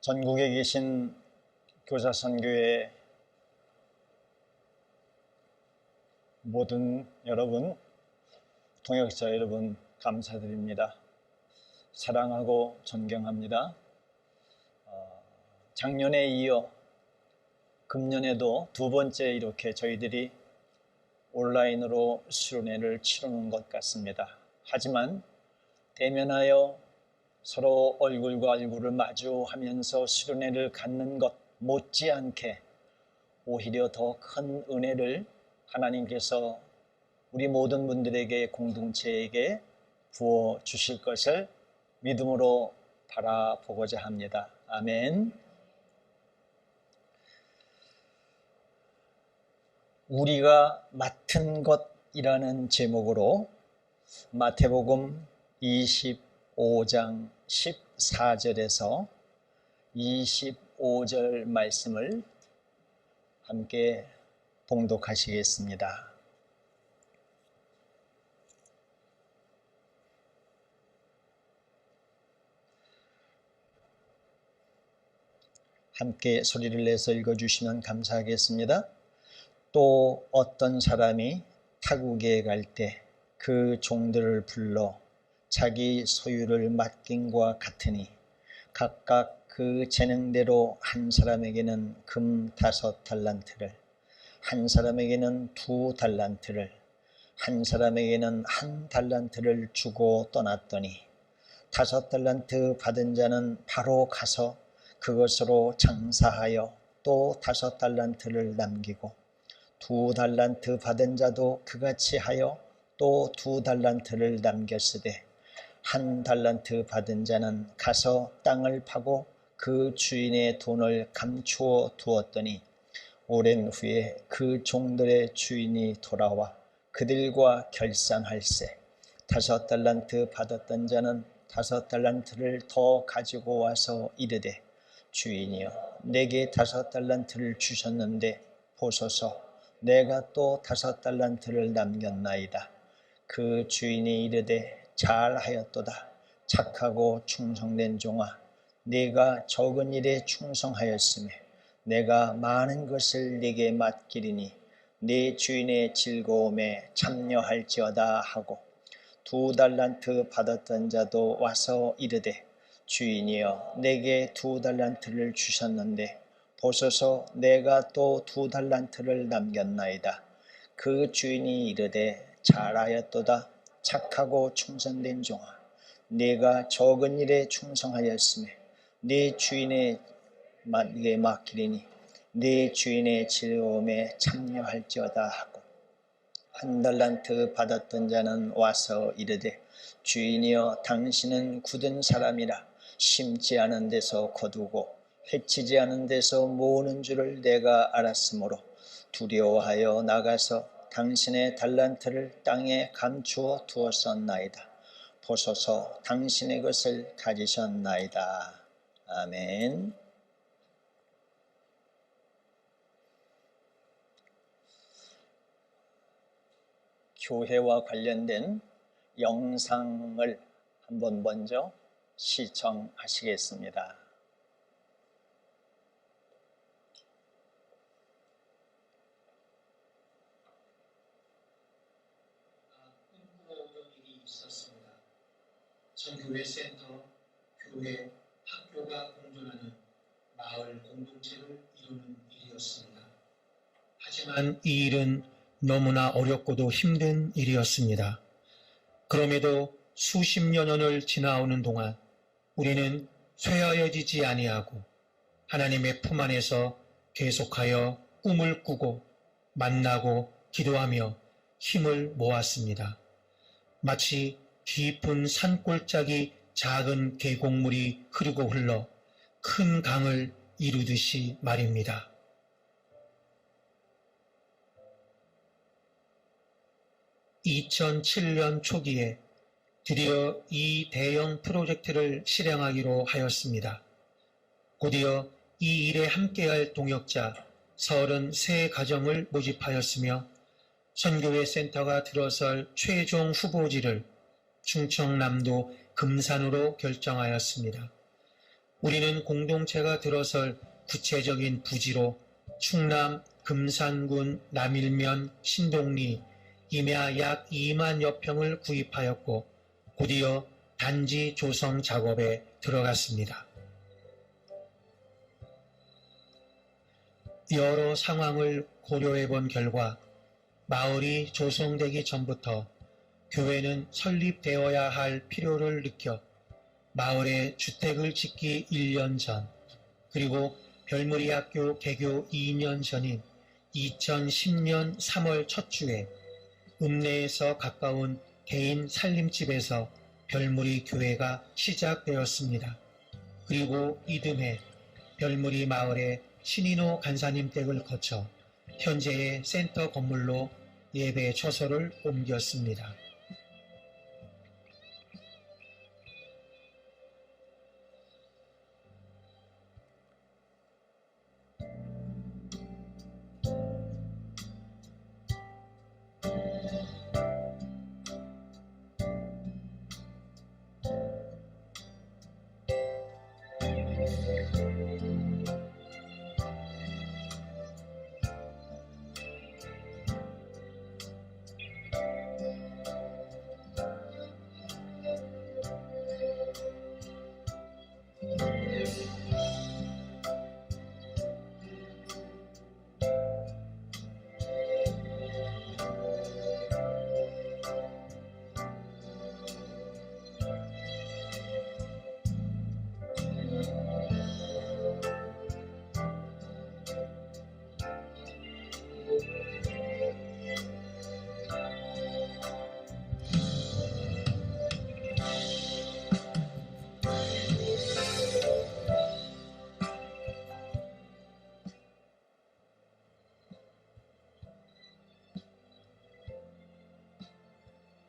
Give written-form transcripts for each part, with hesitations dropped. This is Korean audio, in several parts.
전국에 계신 교사선교회 모든 여러분, 동역자 여러분 감사드립니다. 사랑하고 존경합니다. 작년에 이어 금년에도 두 번째 이렇게 저희들이 온라인으로 수련회를 치르는 것 같습니다. 하지만 대면하여 서로 얼굴과 얼굴을 마주하면서 수련회를 갖는 것 못지않게 오히려 더 큰 은혜를 하나님께서 우리 모든 분들에게, 공동체에게 부어 주실 것을 믿음으로 바라보고자 합니다. 아멘. 우리가 맡은 것이라는 제목으로 마태복음 25장 14절에서 25절 말씀을 함께 봉독하시겠습니다. 함께 소리를 내서 읽어주시면 감사하겠습니다. 또 어떤 사람이 타국에 갈 때 그 종들을 불러 자기 소유를 맡김과 같으니 각각 그 재능대로 한 사람에게는 금 5달란트를, 한 사람에게는 2달란트를, 한 사람에게는 1달란트를 주고 떠났더니 5달란트 받은 자는 바로 가서 그것으로 장사하여 또 5달란트를 남기고 2달란트 받은 자도 그같이 하여 또 2달란트를 남겼으되 1달란트 받은 자는 가서 땅을 파고 그 주인의 돈을 감추어 두었더니 오랜 후에 그 종들의 주인이 돌아와 그들과 결산할세 5달란트 받았던 자는 5달란트를 더 가지고 와서 이르되 주인이여 내게 5달란트를 주셨는데 보소서 내가 또 5달란트를 남겼나이다. 그 주인이 이르되 잘하였도다. 착하고 충성된 종아 네가 적은 일에 충성하였으며 내가 많은 것을 네게 맡기리니 네 주인의 즐거움에 참여할지어다 하고 2달란트 받았던 자도 와서 이르되 주인이여 내게 2달란트를 주셨는데 보소서 내가 또 2달란트를 남겼나이다. 그 주인이 이르되 잘하였도다. 착하고 충성된 종아 네가 적은 일에 충성하였으며 네 주인의 맡기리니 네 주인의 즐거움에 참여할지어다 하고 1달란트 받았던 자는 와서 이르되 주인이여 당신은 굳은 사람이라 심지 않은 데서 거두고 해치지 않은 데서 모으는 줄을 내가 알았으므로 두려워하여 나가서 당신의 달란트를 땅에 감추어 두었었나이다. 보소서 당신의 것을 가지셨나이다. 아멘. 교회와 관련된 영상을 한번 먼저 시청하시겠습니다. 선교회 센터, 교회, 학교가 공존하는 마을 공동체를 이루는 일이었습니다. 하지만 이 일은 너무나 어렵고도 힘든 일이었습니다. 그럼에도 수십여 년을 지나오는 동안 우리는 쇠하여지지 아니하고 하나님의 품 안에서 계속하여 꿈을 꾸고 만나고 기도하며 힘을 모았습니다. 마치 깊은 산골짜기 작은 계곡물이 흐르고 흘러 큰 강을 이루듯이 말입니다. (2007년) 초기에 드디어 이 대형 프로젝트를 실행하기로 하였습니다. 곧이어 이 일에 함께할 동역자 33가정을 모집하였으며 선교회 센터가 들어설 최종 후보지를 충청남도 금산으로 결정하였습니다. 우리는 공동체가 들어설 구체적인 부지로 충남 금산군 남일면 신동리 임야 약 2만여 평을 구입하였고 곧이어 단지 조성 작업에 들어갔습니다. 여러 상황을 고려해 본 결과 마을이 조성되기 전부터 교회는 설립되어야 할 필요를 느껴 마을에 주택을 짓기 1년 전, 그리고 별무리 학교 개교 2년 전인 2010년 3월 첫 주에 읍내에서 가까운 개인 살림집에서 별무리 교회가 시작되었습니다. 그리고 이듬해 별무리 마을에 신인호 간사님 댁을 거쳐 현재의 센터 건물로 예배 처소를 옮겼습니다.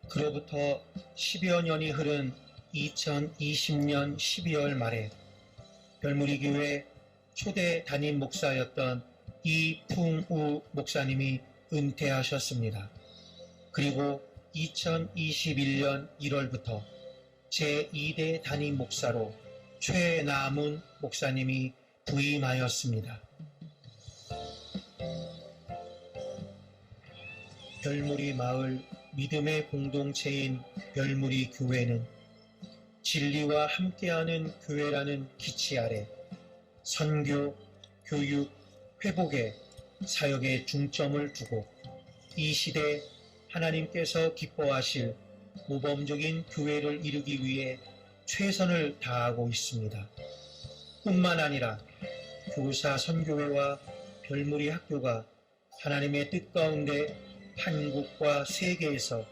그로부터 10여 년이 흐른 2020년 12월 말에 별무리교회 초대 담임 목사였던 이풍우 목사님이 은퇴하셨습니다. 그리고 2021년 1월부터 제2대 담임 목사로 최남훈 목사님이 부임하였습니다. 별무리 마을 믿음의 공동체인 별무리 교회는 진리와 함께하는 교회라는 기치 아래 선교, 교육, 회복의 사역에 중점을 두고 이 시대 하나님께서 기뻐하실 모범적인 교회를 이루기 위해 최선을 다하고 있습니다. 뿐만 아니라 교사 선교회와 별무리 학교가 하나님의 뜻 가운데 한국과 세계에서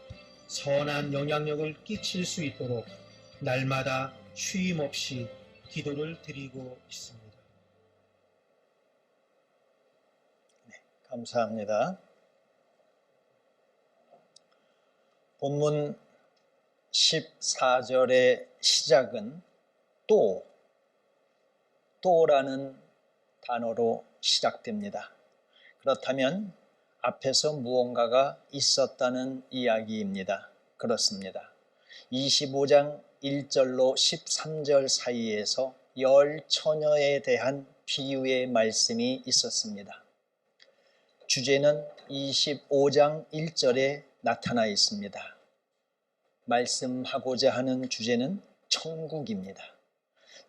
선한 영향력을 끼칠 수 있도록 날마다 쉼 없이 기도를 드리고 있습니다. 네, 감사합니다. 본문 14절의 시작은 또라는 단어로 시작됩니다. 그렇다면 앞에서 무언가가 있었다는 이야기입니다. 그렇습니다. 25장 1절로 13절 사이에서 열 처녀에 대한 비유의 말씀이 있었습니다. 주제는 25장 1절에 나타나 있습니다. 말씀하고자 하는 주제는 천국입니다.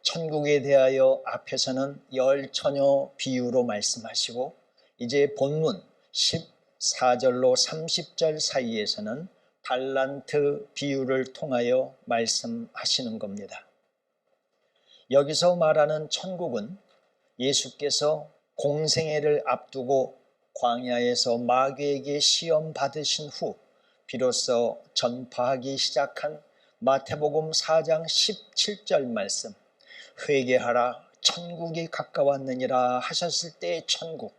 천국에 대하여 앞에서는 열 처녀 비유로 말씀하시고 이제 본문 14절로 30절 사이에서는 달란트 비유를 통하여 말씀하시는 겁니다. 여기서 말하는 천국은 예수께서 공생애를 앞두고 광야에서 마귀에게 시험 받으신 후 비로소 전파하기 시작한 마태복음 4장 17절 말씀, 회개하라 천국이 가까웠느니라 하셨을 때의 천국,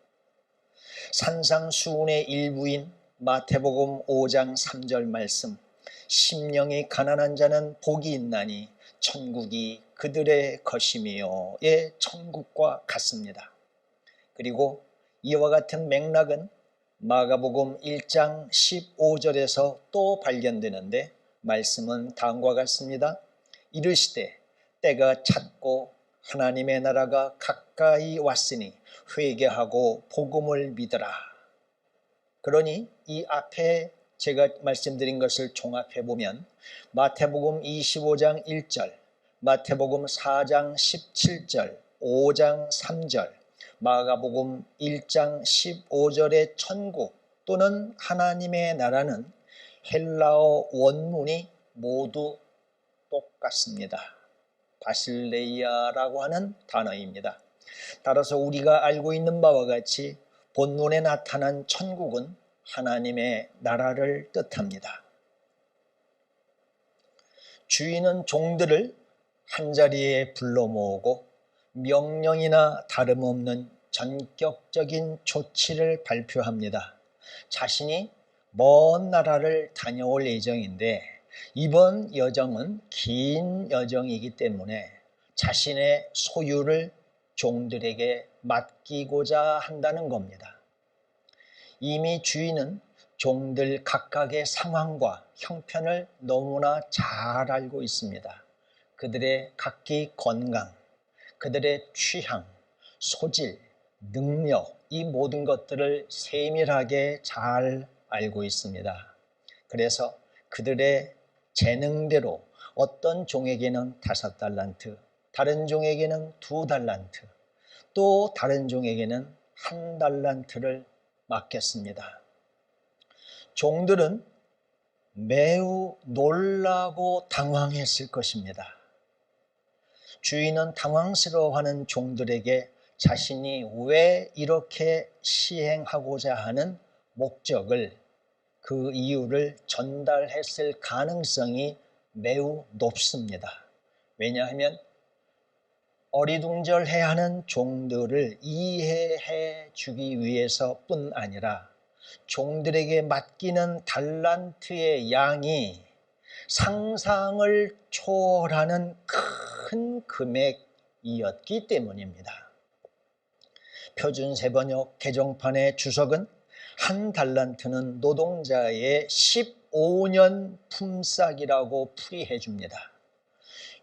산상수훈의 일부인 마태복음 5장 3절 말씀, 심령이 가난한 자는 복이 있나니 천국이 그들의 것이며의 천국과 같습니다. 그리고 이와 같은 맥락은 마가복음 1장 15절에서 또 발견되는데 말씀은 다음과 같습니다. 이르시되 때가 찼고 하나님의 나라가 가까이 왔으니 회개하고 복음을 믿으라. 그러니 이 앞에 제가 말씀드린 것을 종합해 보면 마태복음 25장 1절, 마태복음 4장 17절, 5장 3절, 마가복음 1장 15절의 천국 또는 하나님의 나라는 헬라어 원문이 모두 똑같습니다. 바실레이아라고 하는 단어입니다. 따라서 우리가 알고 있는 바와 같이 본문에 나타난 천국은 하나님의 나라를 뜻합니다. 주인은 종들을 한자리에 불러 모으고 명령이나 다름없는 전격적인 조치를 발표합니다. 자신이 먼 나라를 다녀올 예정인데 이번 여정은 긴 여정이기 때문에 자신의 소유를 종들에게 맡기고자 한다는 겁니다. 이미 주인은 종들 각각의 상황과 형편을 너무나 잘 알고 있습니다. 그들의 각기 건강, 그들의 취향, 소질, 능력, 이 모든 것들을 세밀하게 잘 알고 있습니다. 그래서 그들의 재능대로 어떤 종에게는 5달란트, 다른 종에게는 2달란트, 또 다른 종에게는 1달란트를 맡겼습니다. 종들은 매우 놀라고 당황했을 것입니다. 주인은 당황스러워하는 종들에게 자신이 왜 이렇게 시행하고자 하는 목적을, 그 이유를 전달했을 가능성이 매우 높습니다. 왜냐하면 어리둥절해야 하는 종들을 이해해 주기 위해서뿐 아니라 종들에게 맡기는 달란트의 양이 상상을 초월하는 큰 금액이었기 때문입니다. 표준세번역 개정판의 주석은 1달란트는 노동자의 15년 품삯이라고 풀이해 줍니다.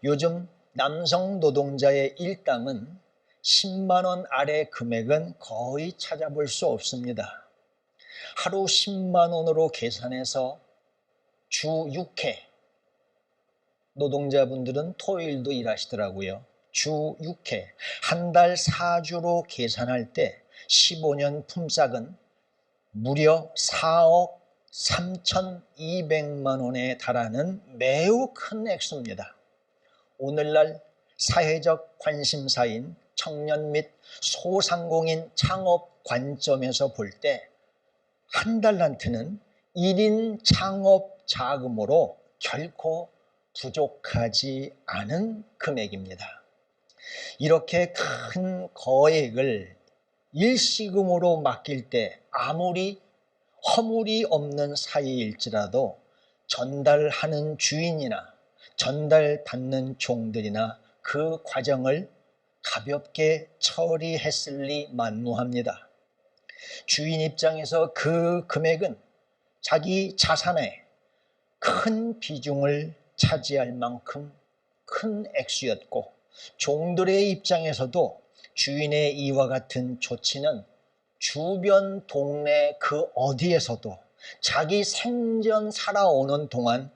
요즘 남성 노동자의 일당은 10만 원 아래 금액은 거의 찾아볼 수 없습니다. 하루 10만 원으로 계산해서 주 6회, 노동자분들은 토요일도 일하시더라고요. 주 6회, 한 달 4주로 계산할 때 15년 품삯은 무려 4억 3,200만 원에 달하는 매우 큰 액수입니다. 오늘날 사회적 관심사인 청년 및 소상공인 창업 관점에서 볼 때 1달란트는 1인 창업 자금으로 결코 부족하지 않은 금액입니다. 이렇게 큰 거액을 일시금으로 맡길 때 아무리 허물이 없는 사이일지라도 전달하는 주인이나 전달받는 종들이나 그 과정을 가볍게 처리했을 리 만무합니다. 주인 입장에서 그 금액은 자기 자산의 큰 비중을 차지할 만큼 큰 액수였고, 종들의 입장에서도 주인의 이와 같은 조치는 주변 동네 그 어디에서도 자기 생전 살아오는 동안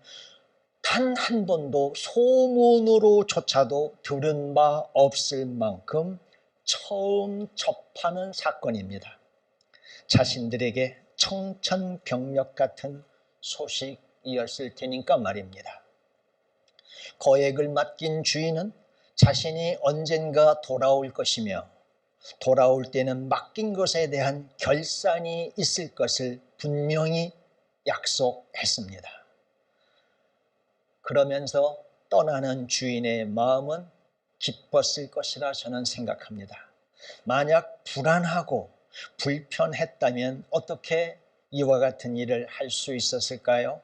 단 한 번도 소문으로조차도 들은 바 없을 만큼 처음 접하는 사건입니다. 자신들에게 청천벽력 같은 소식이었을 테니까 말입니다. 거액을 맡긴 주인은 자신이 언젠가 돌아올 것이며 돌아올 때는 맡긴 것에 대한 결산이 있을 것을 분명히 약속했습니다. 그러면서 떠나는 주인의 마음은 기뻤을 것이라 저는 생각합니다. 만약 불안하고 불편했다면 어떻게 이와 같은 일을 할 수 있었을까요?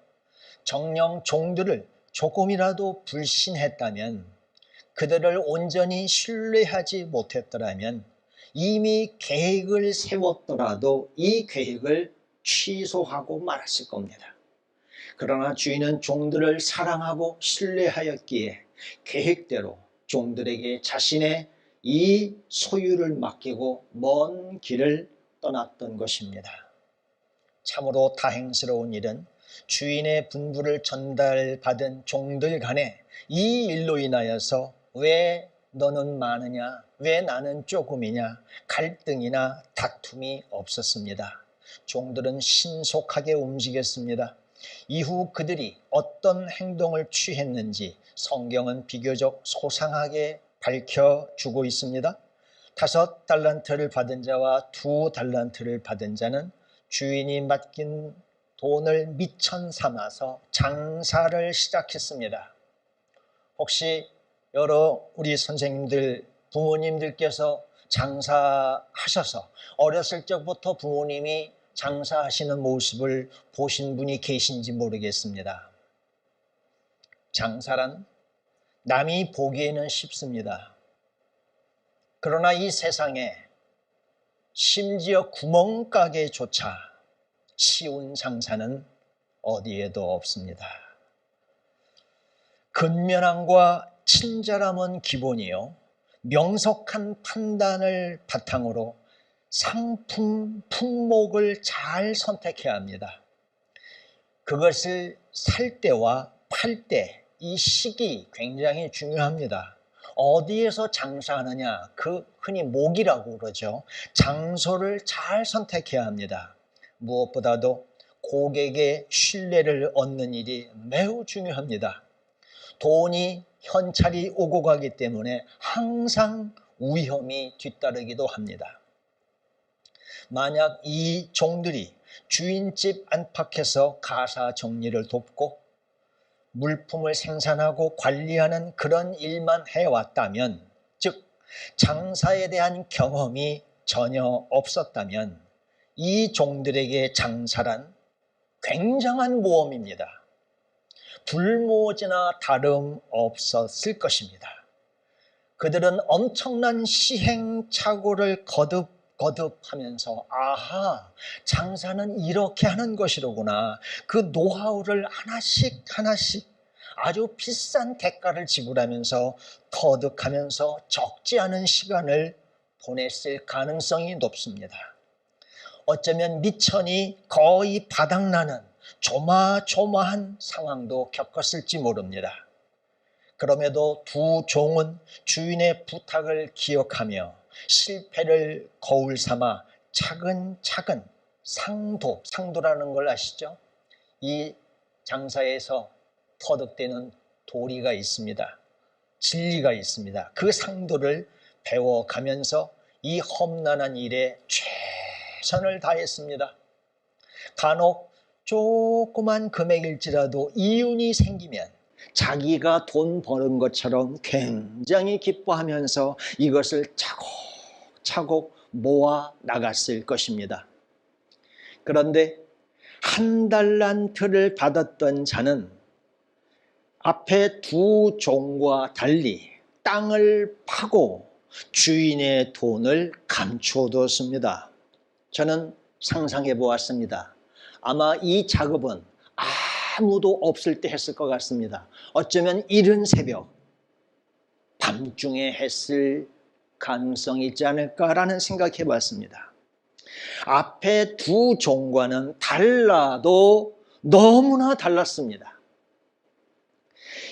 정녕 종들을 조금이라도 불신했다면, 그들을 온전히 신뢰하지 못했더라면 이미 계획을 세웠더라도 이 계획을 취소하고 말았을 겁니다. 그러나 주인은 종들을 사랑하고 신뢰하였기에 계획대로 종들에게 자신의 이 소유를 맡기고 먼 길을 떠났던 것입니다. 참으로 다행스러운 일은 주인의 분부를 전달받은 종들 간에 이 일로 인하여서 왜 너는 많으냐, 왜 나는 조금이냐, 갈등이나 다툼이 없었습니다. 종들은 신속하게 움직였습니다. 이후 그들이 어떤 행동을 취했는지 성경은 비교적 소상하게 밝혀주고 있습니다. 5달란트를 받은 자와 2달란트를 받은 자는 주인이 맡긴 돈을 미천 삼아서 장사를 시작했습니다. 혹시 여러 우리 선생님들, 부모님들께서 장사하셔서 어렸을 적부터 부모님이 장사하시는 모습을 보신 분이 계신지 모르겠습니다. 장사란 남이 보기에는 쉽습니다. 그러나 이 세상에 심지어 구멍가게조차 쉬운 장사는 어디에도 없습니다. 근면함과 친절함은 기본이요, 명석한 판단을 바탕으로 상품, 품목을 잘 선택해야 합니다. 그것을 살 때와 팔 때, 이 시기 굉장히 중요합니다. 어디에서 장사하느냐, 그 흔히 목이라고 그러죠. 장소를 잘 선택해야 합니다. 무엇보다도 고객의 신뢰를 얻는 일이 매우 중요합니다. 돈이 현찰이 오고 가기 때문에 항상 위험이 뒤따르기도 합니다. 만약 이 종들이 주인집 안팎에서 가사 정리를 돕고 물품을 생산하고 관리하는 그런 일만 해왔다면, 즉 장사에 대한 경험이 전혀 없었다면 이 종들에게 장사란 굉장한 모험입니다. 불모지나 다름없었을 것입니다. 그들은 엄청난 시행착오를 거듭하면서 아하, 장사는 이렇게 하는 것이로구나, 그 노하우를 하나씩 아주 비싼 대가를 지불하면서 터득하면서 적지 않은 시간을 보냈을 가능성이 높습니다. 어쩌면 미천이 거의 바닥나는 조마조마한 상황도 겪었을지 모릅니다. 그럼에도 두 종은 주인의 부탁을 기억하며 실패를 거울 삼아 차근차근 상도라는 걸 아시죠? 이 장사에서 터득되는 도리가 있습니다. 진리가 있습니다. 그 상도를 배워가면서 이 험난한 일에 최선을 다했습니다. 간혹 조그만 금액일지라도 이윤이 생기면 자기가 돈 버는 것처럼 굉장히 기뻐하면서 이것을 차곡차곡 모아 나갔을 것입니다. 그런데 1달란트를 받았던 자는 앞에 두 종과 달리 땅을 파고 주인의 돈을 감춰두었습니다. 저는 상상해 보았습니다. 아마 이 작업은 아무도 없을 때 했을 것 같습니다. 어쩌면 이른 새벽, 밤중에 했을 가능성이 있지 않을까라는 생각해 봤습니다. 앞에 두 종과는 달라도 너무나 달랐습니다.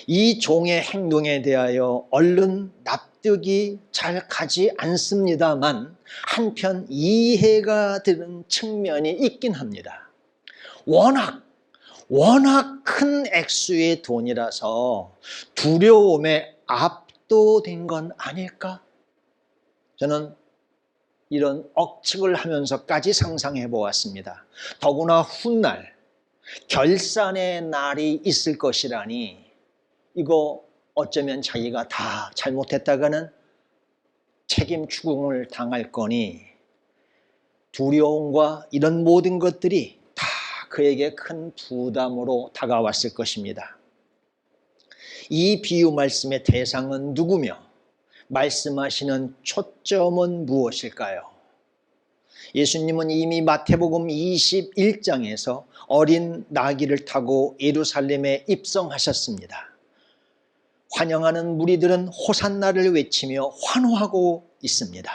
이 종의 행동에 대하여 얼른 납득이 잘 가지 않습니다만 한편 이해가 되는 측면이 있긴 합니다. 워낙 큰 액수의 돈이라서 두려움에 압도된 건 아닐까? 저는 이런 억측을 하면서까지 상상해 보았습니다. 더구나 훗날 결산의 날이 있을 것이라니, 이거 어쩌면 자기가 다 잘못했다가는 책임 추궁을 당할 거니 두려움과 이런 모든 것들이 다 그에게 큰 부담으로 다가왔을 것입니다. 이 비유 말씀의 대상은 누구며 말씀하시는 초점은 무엇일까요? 예수님은 이미 마태복음 21장에서 어린 나귀를 타고 예루살렘에 입성하셨습니다. 환영하는 무리들은 호산나를 외치며 환호하고 있습니다.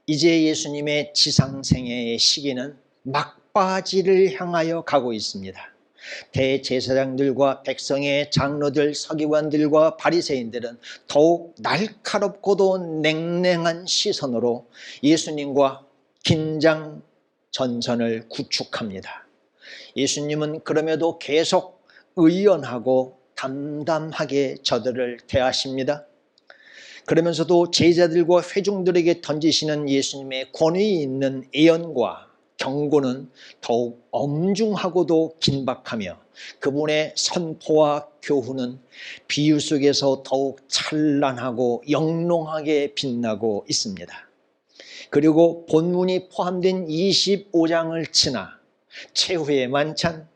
이제 예수님의 지상생애의 시기는 막바지를 향하여 가고 있습니다. 대제사장들과 백성의 장로들, 서기관들과 바리새인들은 더욱 날카롭고도 냉랭한 시선으로 예수님과 긴장 전선을 구축합니다. 예수님은 그럼에도 계속 의연하고 담담하게 저들을 대하십니다. 그러면서도 제자들과 회중들에게 던지시는 예수님의 권위 있는 예언과 경고는 더욱 엄중하고도 긴박하며 그분의 선포와 교훈은 비유 속에서 더욱 찬란하고 영롱하게 빛나고 있습니다. 그리고 본문이 포함된 25장을 지나 최후의 만찬,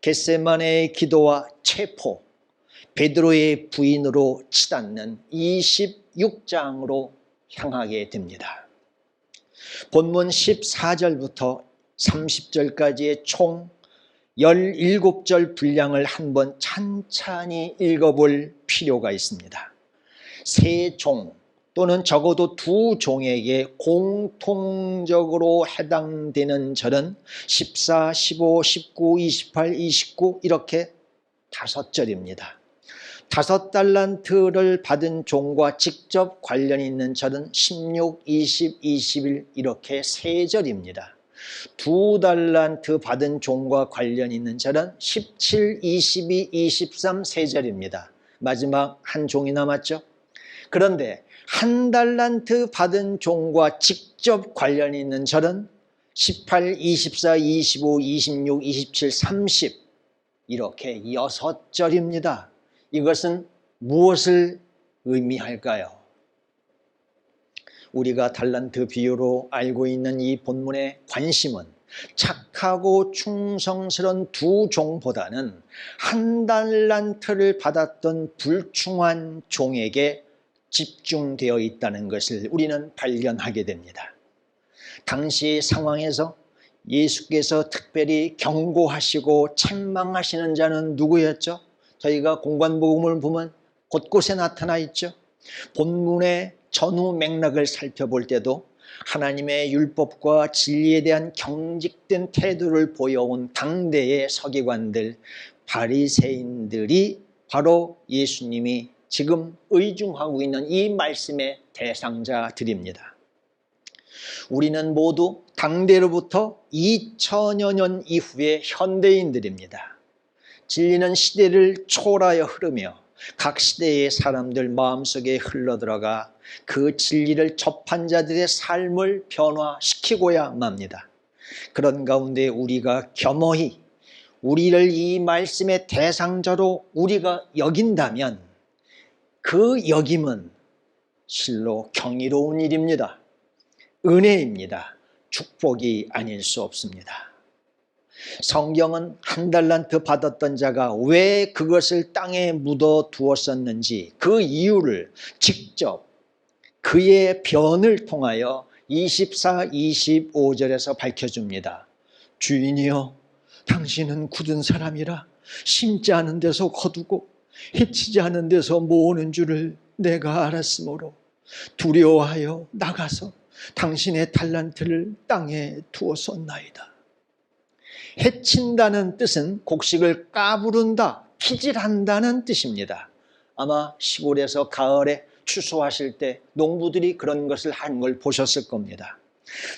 겟세마네의 기도와 체포, 베드로의 부인으로 치닫는 26장으로 향하게 됩니다. 본문 14절부터 30절까지의 총 17절 분량을 한번 찬찬히 읽어볼 필요가 있습니다. 세 종 또는 적어도 두 종에게 공통적으로 해당되는 절은 14, 15, 19, 28, 29 이렇게 5절입니다. 5달란트를 받은 종과 직접 관련이 있는 절은 16, 20, 21 이렇게 3절입니다. 2달란트 받은 종과 관련이 있는 절은 17, 22, 23 3절입니다. 마지막 한 종이 남았죠. 그런데 1달란트 받은 종과 직접 관련이 있는 절은 18, 24, 25, 26, 27, 30 이렇게 6절입니다. 이것은 무엇을 의미할까요? 우리가 달란트 비유로 알고 있는 이 본문의 관심은 착하고 충성스러운 두 종보다는 1달란트를 받았던 불충한 종에게 집중되어 있다는 것을 우리는 발견하게 됩니다. 당시 상황에서 예수께서 특별히 경고하시고 책망하시는 자는 누구였죠? 저희가 공관복음을 보면 곳곳에 나타나 있죠. 본문의 전후 맥락을 살펴볼 때도 하나님의 율법과 진리에 대한 경직된 태도를 보여온 당대의 서기관들, 바리새인들이 바로 예수님이 지금 의중하고 있는 이 말씀의 대상자들입니다. 우리는 모두 당대로부터 2000여 년 이후의 현대인들입니다. 진리는 시대를 초월하여 흐르며 각 시대의 사람들 마음속에 흘러들어가 그 진리를 접한 자들의 삶을 변화시키고야 맙니다. 그런 가운데 우리가 겸허히 우리를 이 말씀의 대상자로 우리가 여긴다면 그 여김은 실로 경이로운 일입니다. 은혜입니다. 축복이 아닐 수 없습니다. 성경은 1달란트 받았던 자가 왜 그것을 땅에 묻어 두었었는지 그 이유를 직접 그의 변을 통하여 24, 25절에서 밝혀줍니다. 주인이여, 당신은 굳은 사람이라 심지 않은 데서 거두고 해치지 않은 데서 모으는 줄을 내가 알았으므로 두려워하여 나가서 당신의 달란트를 땅에 두었었나이다. 해친다는 뜻은 곡식을 까부른다, 키질한다는 뜻입니다. 아마 시골에서 가을에 추수하실 때 농부들이 그런 것을 하는 걸 보셨을 겁니다.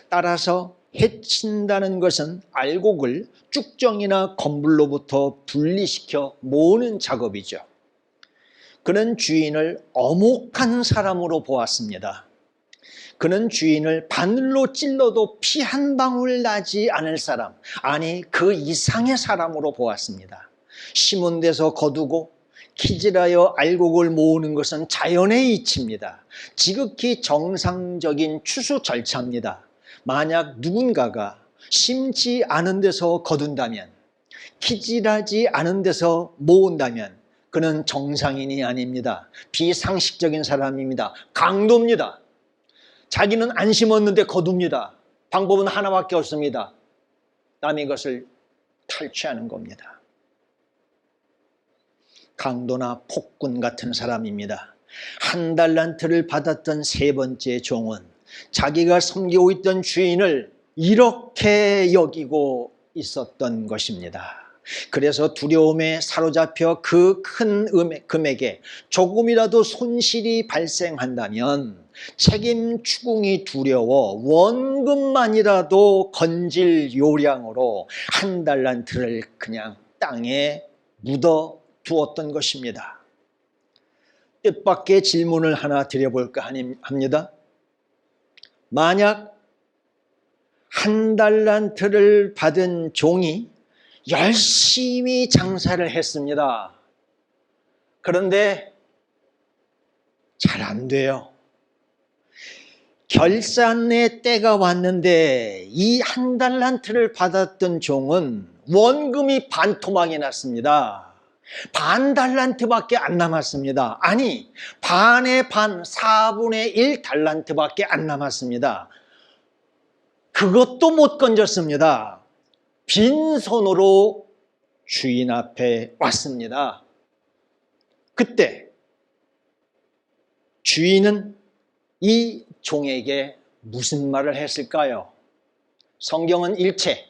따라서 해친다는 것은 알곡을 쭉정이나 건불로부터 분리시켜 모으는 작업이죠. 그는 주인을 어목한 사람으로 보았습니다. 그는 주인을 바늘로 찔러도 피 한 방울 나지 않을 사람, 아니 그 이상의 사람으로 보았습니다. 심은 데서 거두고 키질하여 알곡을 모으는 것은 자연의 이치입니다. 지극히 정상적인 추수 절차입니다. 만약 누군가가 심지 않은 데서 거둔다면, 키질하지 않은 데서 모은다면 그는 정상인이 아닙니다. 비상식적인 사람입니다. 강도입니다. 자기는 안 심었는데 거둡니다. 방법은 하나밖에 없습니다. 남의 것을 탈취하는 겁니다. 강도나 폭군 같은 사람입니다. 한 달란트를 받았던 세 번째 종은 자기가 섬기고 있던 주인을 이렇게 여기고 있었던 것입니다. 그래서 두려움에 사로잡혀 그 큰 금액에 조금이라도 손실이 발생한다면 책임 추궁이 두려워 원금만이라도 건질 요량으로 한 달란트를 그냥 땅에 묻어 두었던 것입니다. 뜻밖의 질문을 하나 드려볼까 합니다. 만약 한 달란트를 받은 종이 열심히 장사를 했습니다. 그런데 잘 안 돼요. 결산의 때가 왔는데 이 한 달란트를 받았던 종은 원금이 반토막이 났습니다. 반 달란트밖에 안 남았습니다. 아니, 반의 반, 4분의 1 달란트밖에 안 남았습니다. 그것도 못 건졌습니다. 빈손으로 주인 앞에 왔습니다. 그때 주인은 이 종에게 무슨 말을 했을까요? 성경은 일체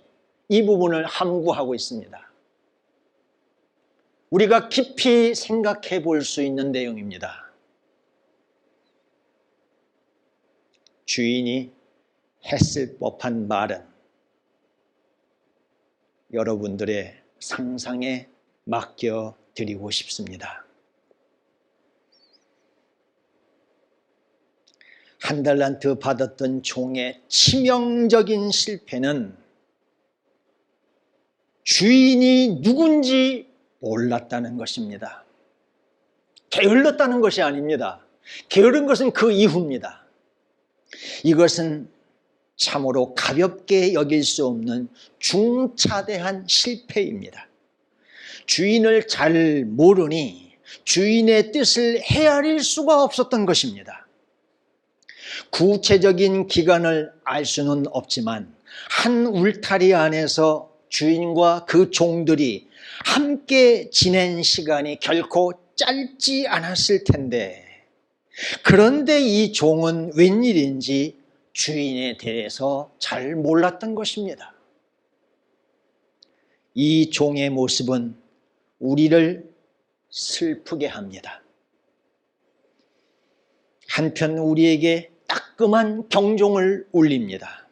이 부분을 함구하고 있습니다. 우리가 깊이 생각해 볼 수 있는 내용입니다. 주인이 했을 법한 말은 여러분들의 상상에 맡겨드리고 싶습니다. 한 달란트 받았던 종의 치명적인 실패는 주인이 누군지 몰랐다는 것입니다. 게을렀다는 것이 아닙니다. 게으른 것은 그 이후입니다. 이것은 참으로 가볍게 여길 수 없는 중차대한 실패입니다. 주인을 잘 모르니 주인의 뜻을 헤아릴 수가 없었던 것입니다. 구체적인 기간을 알 수는 없지만 한 울타리 안에서 주인과 그 종들이 함께 지낸 시간이 결코 짧지 않았을 텐데, 그런데 이 종은 웬일인지 주인에 대해서 잘 몰랐던 것입니다. 이 종의 모습은 우리를 슬프게 합니다. 한편 우리에게 따끔한 경종을 울립니다.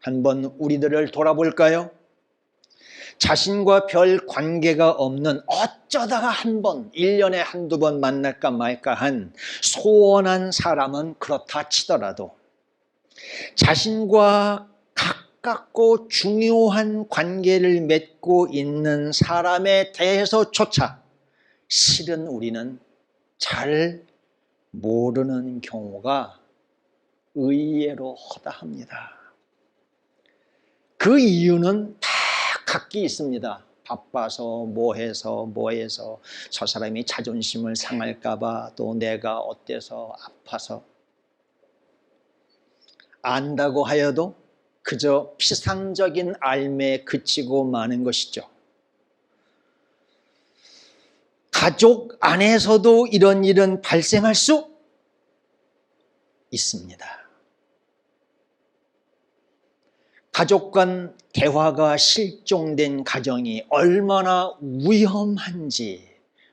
한번 우리들을 돌아볼까요? 자신과 별 관계가 없는 어쩌다가 한 번, 1년에 한두 번 만날까 말까 한 소원한 사람은 그렇다 치더라도 자신과 가깝고 중요한 관계를 맺고 있는 사람에 대해서조차 실은 우리는 잘 모르는 경우가 의외로 허다합니다. 그 이유는 다 각기 있습니다. 바빠서 뭐해서 저 사람이 자존심을 상할까봐, 또 내가 어때서 아파서. 안다고 하여도 그저 피상적인 알매에 그치고 마는 것이죠. 가족 안에서도 이런 일은 발생할 수 있습니다. 가족 간 대화가 실종된 가정이 얼마나 위험한지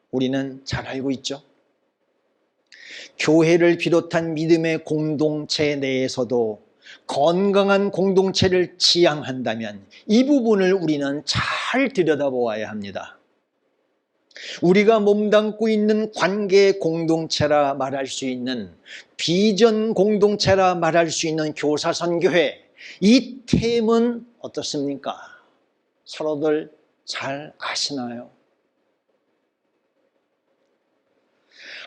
우리는 잘 알고 있죠. 교회를 비롯한 믿음의 공동체 내에서도 건강한 공동체를 지향한다면 이 부분을 우리는 잘 들여다보아야 합니다. 우리가 몸담고 있는 관계 공동체라 말할 수 있는, 비전 공동체라 말할 수 있는 교사선교회, 이 팀은 어떻습니까? 서로들 잘 아시나요?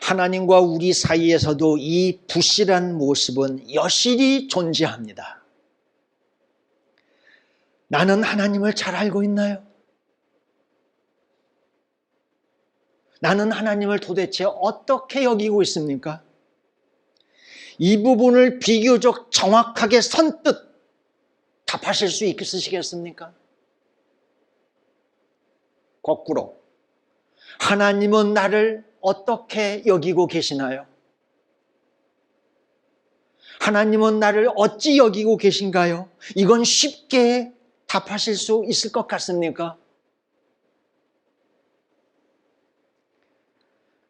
하나님과 우리 사이에서도 이 부실한 모습은 여실히 존재합니다. 나는 하나님을 잘 알고 있나요? 나는 하나님을 도대체 어떻게 여기고 있습니까? 이 부분을 비교적 정확하게 선뜻 답하실 수 있으시겠습니까? 거꾸로 하나님은 나를 어떻게 여기고 계시나요? 하나님은 나를 어찌 여기고 계신가요? 이건 쉽게 답하실 수 있을 것 같습니까?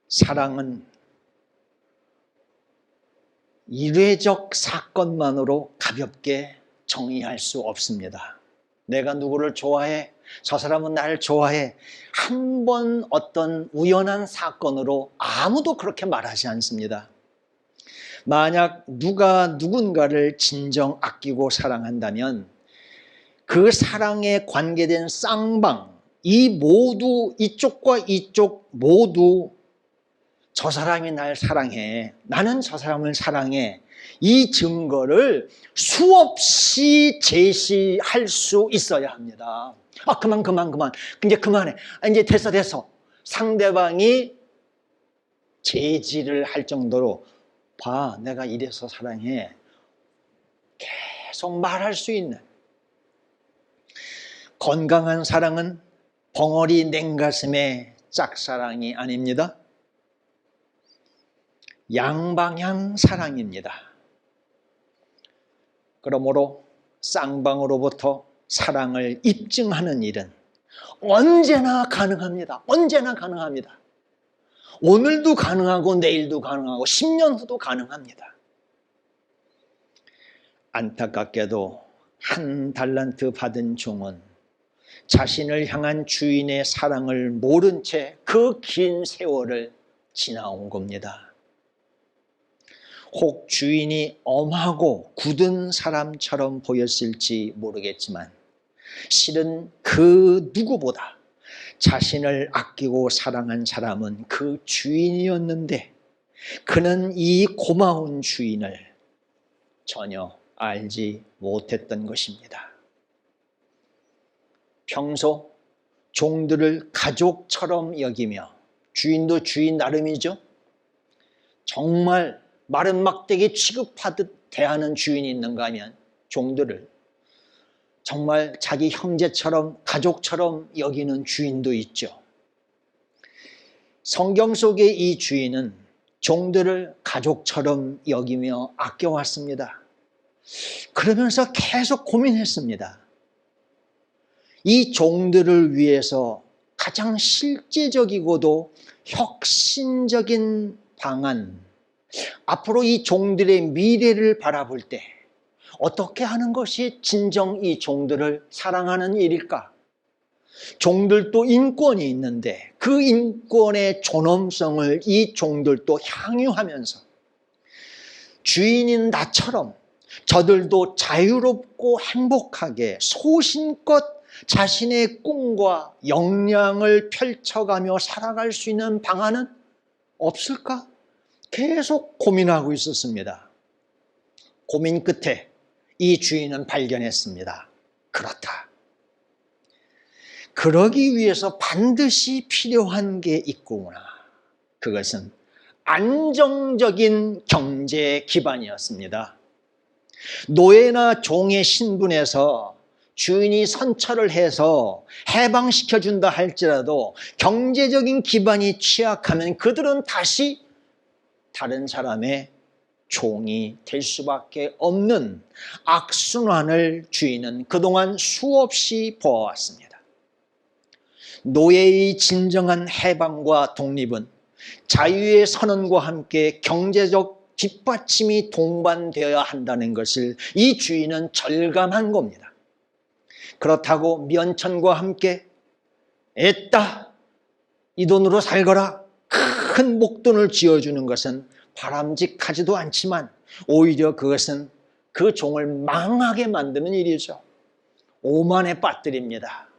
사랑은 일회적 사건만으로 가볍게 정의할 수 없습니다. 내가 누구를 좋아해, 저 사람은 나를 좋아해, 한 번 어떤 우연한 사건으로 아무도 그렇게 말하지 않습니다. 만약 누가 누군가를 진정 아끼고 사랑한다면 그 사랑에 관계된 쌍방, 이 모두, 이쪽과 이쪽 모두 저 사람이 날 사랑해, 나는 저 사람을 사랑해, 이 증거를 수없이 제시할 수 있어야 합니다. 그만. 이제 그만해. 이제 됐어. 상대방이 제지를 할 정도로 봐, 내가 이래서 사랑해. 계속 말할 수 있는 건강한 사랑은 벙어리 냉가슴의 짝사랑이 아닙니다. 양방향 사랑입니다. 그러므로 쌍방으로부터 사랑을 입증하는 일은 언제나 가능합니다. 오늘도 가능하고 내일도 가능하고 10년 후도 가능합니다. 안타깝게도 한 달란트 받은 종은 자신을 향한 주인의 사랑을 모른 채 그 긴 세월을 지나온 겁니다. 혹 주인이 엄하고 굳은 사람처럼 보였을지 모르겠지만 실은 그 누구보다 자신을 아끼고 사랑한 사람은 그 주인이었는데 그는 이 고마운 주인을 전혀 알지 못했던 것입니다. 평소 종들을 가족처럼 여기며, 주인도 주인 나름이죠. 정말 마른 막대기 취급하듯 대하는 주인이 있는가 하면 종들을 정말 자기 형제처럼 가족처럼 여기는 주인도 있죠. 성경 속의 이 주인은 종들을 가족처럼 여기며 아껴왔습니다. 그러면서 계속 고민했습니다. 이 종들을 위해서 가장 실제적이고도 혁신적인 방안, 앞으로 이 종들의 미래를 바라볼 때 어떻게 하는 것이 진정 이 종들을 사랑하는 일일까? 종들도 인권이 있는데 그 인권의 존엄성을 이 종들도 향유하면서 주인인 나처럼 저들도 자유롭고 행복하게 소신껏 자신의 꿈과 역량을 펼쳐가며 살아갈 수 있는 방안은 없을까? 계속 고민하고 있었습니다. 고민 끝에 이 주인은 발견했습니다. 그렇다. 그러기 위해서 반드시 필요한 게 있구나. 그것은 안정적인 경제 기반이었습니다. 노예나 종의 신분에서 주인이 선처를 해서 해방시켜준다 할지라도 경제적인 기반이 취약하면 그들은 다시 다른 사람의 종이 될 수밖에 없는 악순환을 주인은 그동안 수없이 보아왔습니다. 노예의 진정한 해방과 독립은 자유의 선언과 함께 경제적 뒷받침이 동반되어야 한다는 것을 이 주인은 절감한 겁니다. 그렇다고 면천과 함께 애따 이 돈으로 살거라 큰 목돈을 쥐어주는 것은 바람직하지도 않지만 오히려 그것은 그 종을 망하게 만드는 일이죠. 오만에 빠뜨립니다.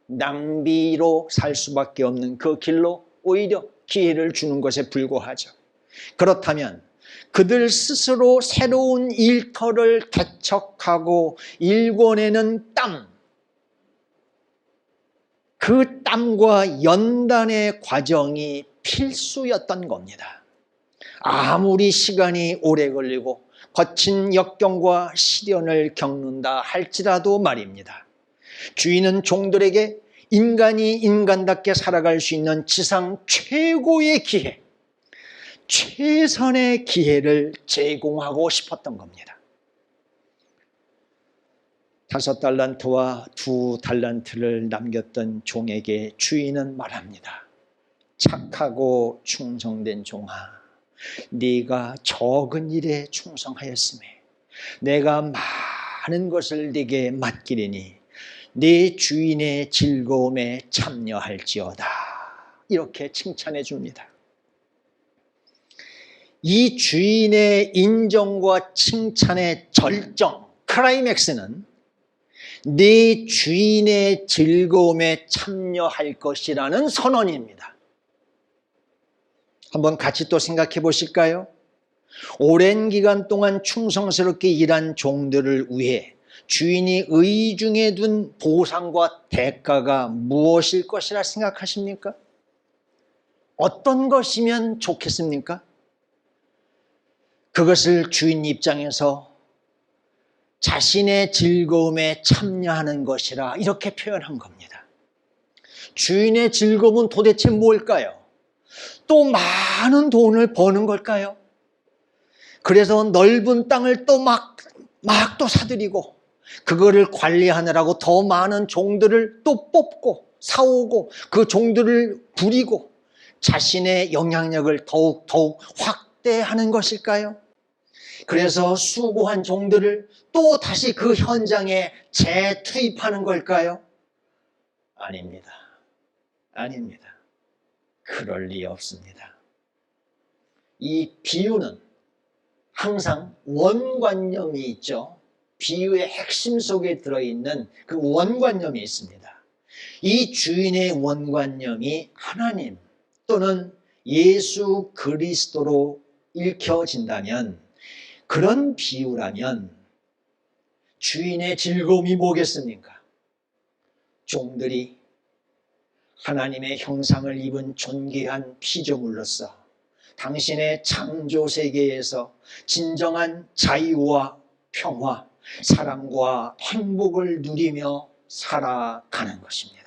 낭비로 살 수밖에 없는 그 길로 오히려 기회를 주는 것에 불과하죠. 그렇다면 그들 스스로 새로운 일터를 개척하고 일궈내는 땀, 그 땀과 연단의 과정이 필수였던 겁니다. 아무리 시간이 오래 걸리고 거친 역경과 시련을 겪는다 할지라도 말입니다. 주인은 종들에게 인간이 인간답게 살아갈 수 있는 지상 최고의 기회, 최선의 기회를 제공하고 싶었던 겁니다. 5달란트와 2달란트를 남겼던 종에게 주인은 말합니다. 착하고 충성된 종아, 네가 적은 일에 충성하였음에 내가 많은 것을 네게 맡기리니 네 주인의 즐거움에 참여할지어다. 이렇게 칭찬해 줍니다. 이 주인의 인정과 칭찬의 절정, 클라이맥스는 네 주인의 즐거움에 참여할 것이라는 선언입니다. 한번 같이 또 생각해 보실까요? 오랜 기간 동안 충성스럽게 일한 종들을 위해 주인이 의중에 둔 보상과 대가가 무엇일 것이라 생각하십니까? 어떤 것이면 좋겠습니까? 그것을 주인 입장에서 자신의 즐거움에 참여하는 것이라 이렇게 표현한 겁니다. 주인의 즐거움은 도대체 뭘까요? 또 많은 돈을 버는 걸까요? 그래서 넓은 땅을 또 막 또 사들이고 그거를 관리하느라고 더 많은 종들을 또 뽑고 사오고 그 종들을 부리고 자신의 영향력을 더욱 확대하는 것일까요? 그래서 수고한 종들을 또 다시 그 현장에 재투입하는 걸까요? 아닙니다. 아닙니다. 그럴 리 없습니다. 이 비유는 항상 원관념이 있죠. 비유의 핵심 속에 들어있는 그 원관념이 있습니다. 이 주인의 원관념이 하나님 또는 예수 그리스도로 읽혀진다면, 그런 비유라면 주인의 즐거움이 뭐겠습니까? 종들이 하나님의 형상을 입은 존귀한 피조물로서 당신의 창조 세계에서 진정한 자유와 평화, 사랑과 행복을 누리며 살아가는 것입니다.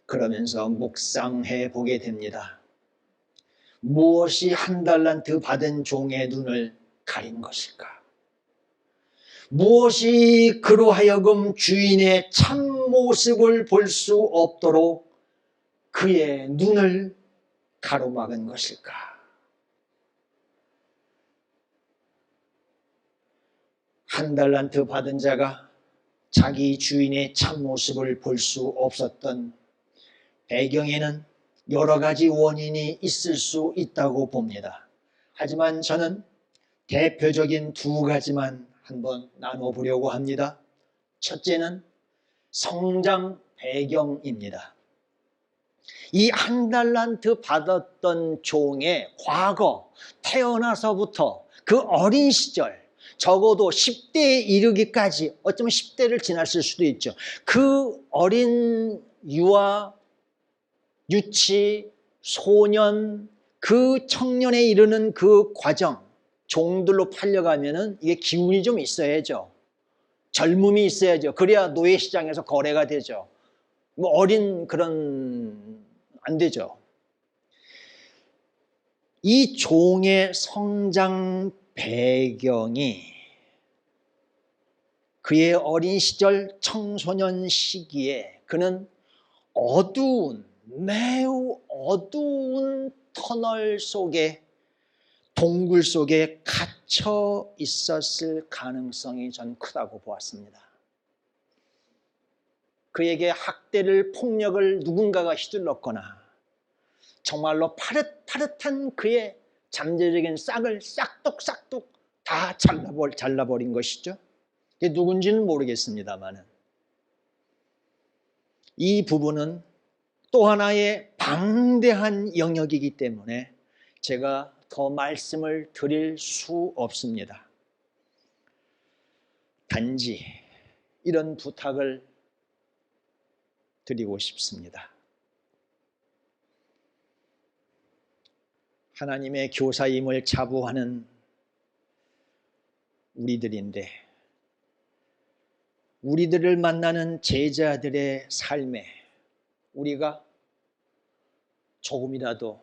그러면서 묵상해 보게 됩니다. 무엇이 1달란트 받은 종의 눈을 가린 것일까? 무엇이 그로 하여금 주인의 참모습을 볼 수 없도록 그의 눈을 가로막은 것일까? 한 달란트 받은 자가 자기 주인의 참모습을 볼 수 없었던 배경에는 여러 가지 원인이 있을 수 있다고 봅니다. 하지만 저는 대표적인 2가지만 한번 나눠보려고 합니다. 첫째는 성장 배경입니다. 이 1달란트 받았던 종의 과거, 태어나서부터 그 어린 시절, 적어도 10대에 이르기까지, 어쩌면 10대를 지났을 수도 있죠. 그 어린 유아, 유치, 소년, 그 청년에 이르는 그 과정, 종들로 팔려가면은 이게 기운이 좀 있어야죠. 젊음이 있어야죠. 그래야 노예시장에서 거래가 되죠. 뭐 어린 그런 안 되죠. 이 종의 성장 배경이 그의 어린 시절 청소년 시기에 그는 매우 어두운 터널 속에, 동굴 속에 갇혀 있었을 가능성이 전 크다고 보았습니다. 그에게 학대를, 폭력을 누군가가 휘둘렀거나 정말로 파릇파릇한 그의 잠재적인 싹을 싹둑싹둑 다 잘라버린 것이죠. 그게 누군지는 모르겠습니다만, 이 부분은 또 하나의 방대한 영역이기 때문에 제가 더 말씀을 드릴 수 없습니다. 단지 이런 부탁을 드리고 싶습니다. 하나님의 교사임을 자부하는 우리들인데 우리들을 만나는 제자들의 삶에 우리가 조금이라도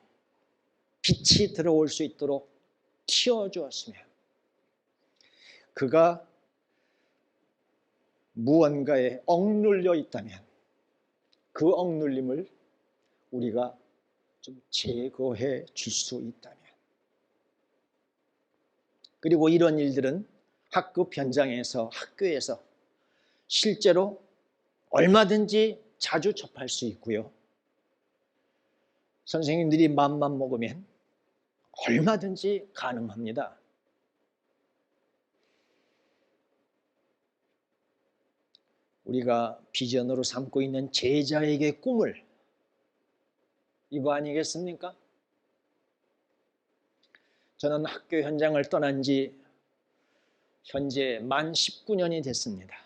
빛이 들어올 수 있도록 튀어주었으면, 그가 무언가에 억눌려 있다면 그 억눌림을 우리가 좀 제거해 줄 수 있다면, 그리고 이런 일들은 학급 현장에서, 학교에서 실제로 얼마든지 자주 접할 수 있고요. 선생님들이 마음만 먹으면 얼마든지 가능합니다. 우리가 비전으로 삼고 있는 제자에게 꿈을, 이거 아니겠습니까? 저는 학교 현장을 떠난 지 현재 만 19년이 됐습니다.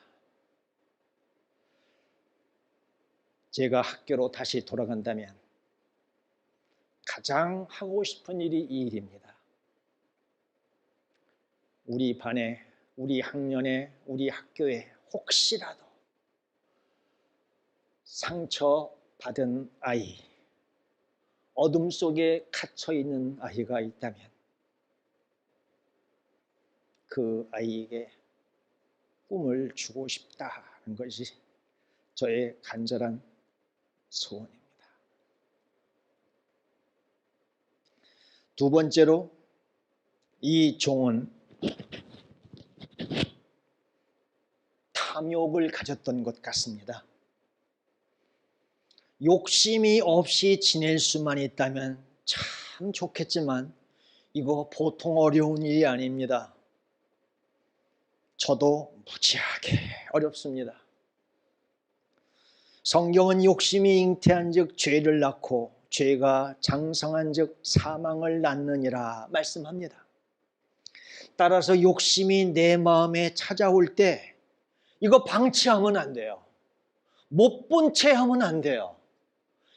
제가 학교로 다시 돌아간다면 가장 하고 싶은 일이 이 일입니다. 우리 반에, 우리 학년에, 우리 학교에 혹시라도 상처받은 아이, 어둠 속에 갇혀 있는 아이가 있다면 그 아이에게 꿈을 주고 싶다는 것이 저의 간절한 소원입니다. 두 번째로, 이 종은 탐욕을 가졌던 것 같습니다. 욕심이 없이 지낼 수만 있다면 참 좋겠지만 이거 보통 어려운 일이 아닙니다. 저도 무지하게 어렵습니다. 성경은 욕심이 잉태한 즉 죄를 낳고 죄가 장성한 즉 사망을 낳느니라 말씀합니다. 따라서 욕심이 내 마음에 찾아올 때 이거 방치하면 안 돼요. 못 본 채 하면 안 돼요.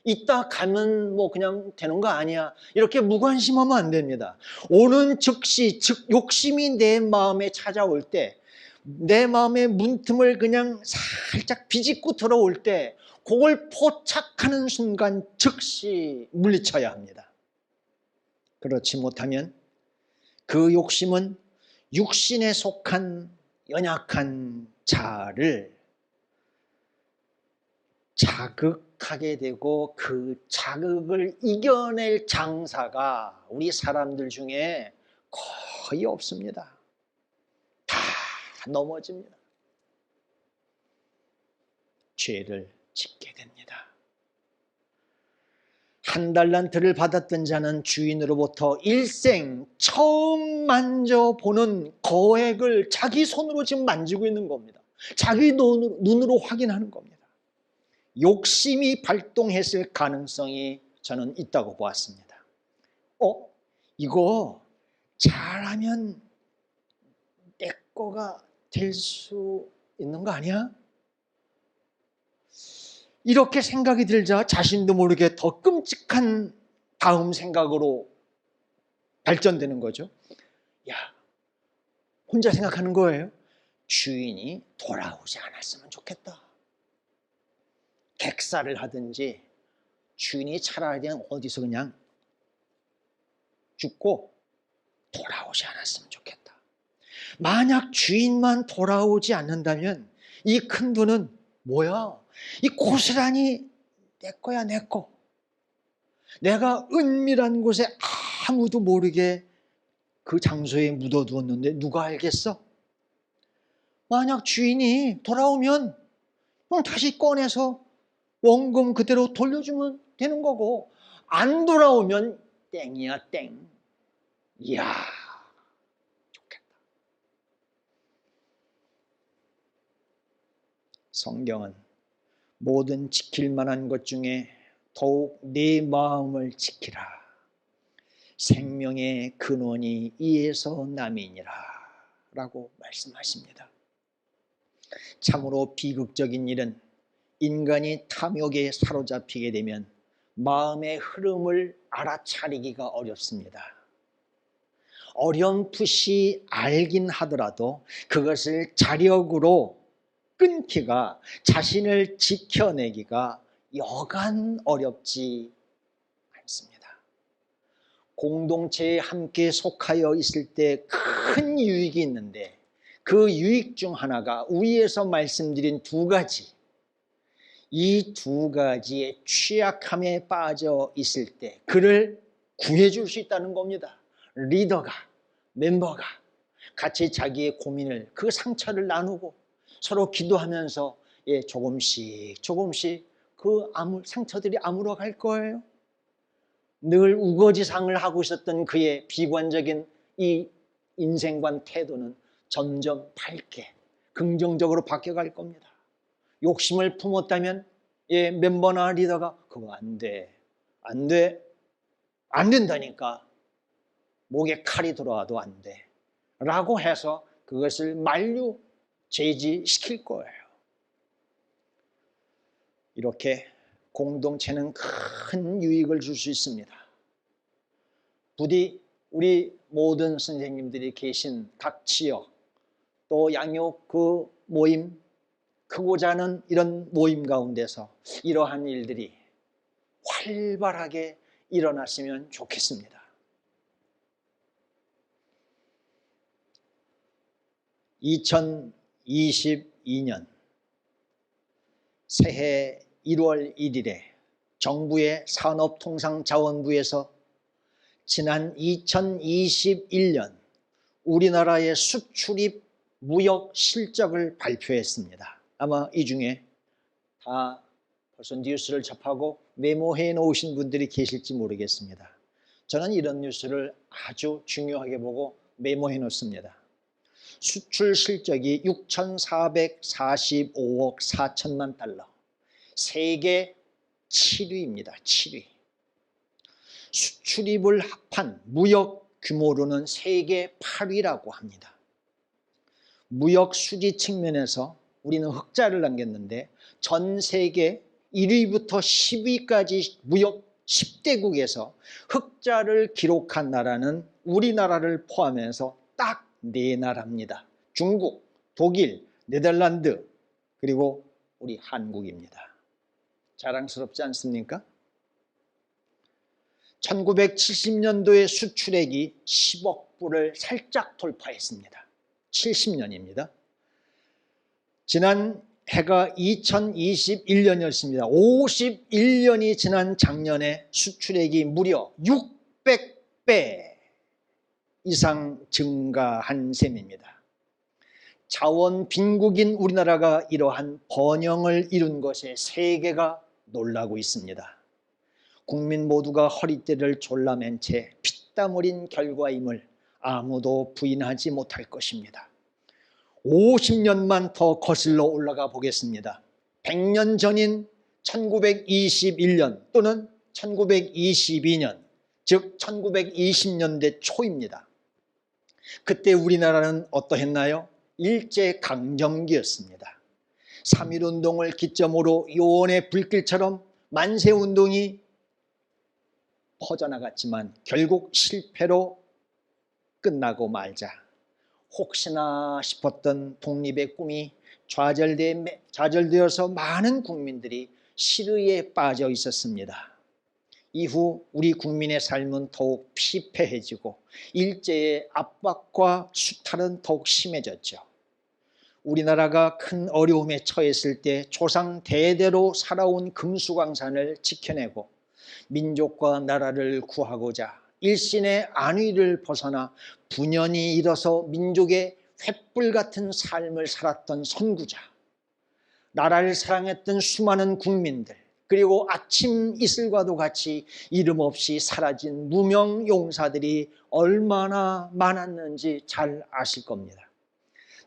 이따 가면 뭐 그냥 되는 거 아니야, 이렇게 무관심하면 안 됩니다. 오는 즉시, 즉 욕심이 내 마음에 찾아올 때, 내 마음의 문틈을 그냥 살짝 비집고 들어올 때 그걸 포착하는 순간 즉시 물리쳐야 합니다. 그렇지 못하면 그 욕심은 육신에 속한 연약한 자를 자극하게 되고 그 자극을 이겨낼 장사가 우리 사람들 중에 거의 없습니다. 다 넘어집니다. 죄를 짓게 됩니다. 한 달란트를 받았던 자는 주인으로부터 일생 처음 만져보는 거액을 자기 손으로 지금 만지고 있는 겁니다. 자기 눈으로 확인하는 겁니다. 욕심이 발동했을 가능성이 저는 있다고 보았습니다. 이거 잘하면 내 거가 될 수 있는 거 아니야? 이렇게 생각이 들자 자신도 모르게 더 끔찍한 다음 생각으로 발전되는 거죠. 야, 혼자 생각하는 거예요. 주인이 돌아오지 않았으면 좋겠다. 객사를 하든지 주인이 차라리 어디서 그냥 죽고 돌아오지 않았으면 좋겠다. 만약 주인만 돌아오지 않는다면 이 큰 돈은 뭐야? 이 고스란히 내 거야, 내 거. 내가 은밀한 곳에 아무도 모르게 그 장소에 묻어두었는데 누가 알겠어? 만약 주인이 돌아오면 그럼 다시 꺼내서 원금 그대로 돌려주면 되는 거고, 안 돌아오면 땡이야, 땡. 이야, 좋겠다. 성경은 모든 지킬 만한 것 중에 더욱 네 마음을 지키라. 생명의 근원이 이에서 남이니라 라고 말씀하십니다. 참으로 비극적인 일은 인간이 탐욕에 사로잡히게 되면 마음의 흐름을 알아차리기가 어렵습니다. 어렴풋이 알긴 하더라도 그것을 자력으로 끊기가, 자신을 지켜내기가 여간 어렵지 않습니다. 공동체에 함께 속하여 있을 때 큰 유익이 있는데 그 유익 중 하나가 위에서 말씀드린 두 가지, 이 두 가지의 취약함에 빠져 있을 때 그를 구해줄 수 있다는 겁니다. 리더가, 멤버가 같이 자기의 고민을, 그 상처를 나누고 서로 기도하면서 조금씩 그 상처들이 아물어 갈 거예요. 늘 우거지상을 하고 있었던 그의 비관적인 이 인생관 태도는 점점 밝게 긍정적으로 바뀌어갈 겁니다. 욕심을 품었다면 멤버나 리더가 그거 안 된다니까, 목에 칼이 들어와도 안 돼 라고 해서 그것을 만류 제지시킬 거예요. 이렇게 공동체는 큰 유익을 줄 수 있습니다. 부디 우리 모든 선생님들이 계신 각 지역, 또 양육 그 모임, 크고자 하는 이런 모임 가운데서 이러한 일들이 활발하게 일어났으면 좋겠습니다. 2022년 새해 1월 1일에 정부의 산업통상자원부에서 지난 2021년 우리나라의 수출입 무역 실적을 발표했습니다. 아마 이 중에 다 벌써 뉴스를 접하고 메모해 놓으신 분들이 계실지 모르겠습니다. 저는 이런 뉴스를 아주 중요하게 보고 메모해 놓습니다. 수출 실적이 6,445억 4천만 달러, 세계 7위입니다. 7위. 수출입을 합한 무역 규모로는 세계 8위라고 합니다. 무역 수지 측면에서 우리는 흑자를 남겼는데 전 세계 1위부터 10위까지 무역 10대국에서 흑자를 기록한 나라는 우리나라를 포함해서 딱 4나라입니다. 중국, 독일, 네덜란드, 그리고 우리 한국입니다. 자랑스럽지 않습니까? 1970년도에 수출액이 10억 불을 살짝 돌파했습니다. 70년입니다. 지난 해가 2021년이었습니다. 51년이 지난 작년에 수출액이 무려 600배 이상 증가한 셈입니다. 자원 빈국인 우리나라가 이러한 번영을 이룬 것에 세계가 놀라고 있습니다. 국민 모두가 허리띠를 졸라맨 채 피땀 흘린 결과임을 아무도 부인하지 못할 것입니다. 50년만 더 거슬러 올라가 보겠습니다. 100년 전인 1921년 또는 1922년, 즉 1920년대 초입니다. 그때 우리나라는 어떠했나요? 일제강점기였습니다. 3.1운동을 기점으로 요원의 불길처럼 만세운동이 퍼져나갔지만 결국 실패로 끝나고 말자 혹시나 싶었던 독립의 꿈이 좌절되어서 많은 국민들이 실의에 빠져 있었습니다. 이후 우리 국민의 삶은 더욱 피폐해지고 일제의 압박과 수탈은 더욱 심해졌죠. 우리나라가 큰 어려움에 처했을 때 조상 대대로 살아온 금수강산을 지켜내고 민족과 나라를 구하고자 일신의 안위를 벗어나 분연히 일어서 민족의 횃불 같은 삶을 살았던 선구자, 나라를 사랑했던 수많은 국민들, 그리고 아침 이슬과도 같이 이름 없이 사라진 무명 용사들이 얼마나 많았는지 잘 아실 겁니다.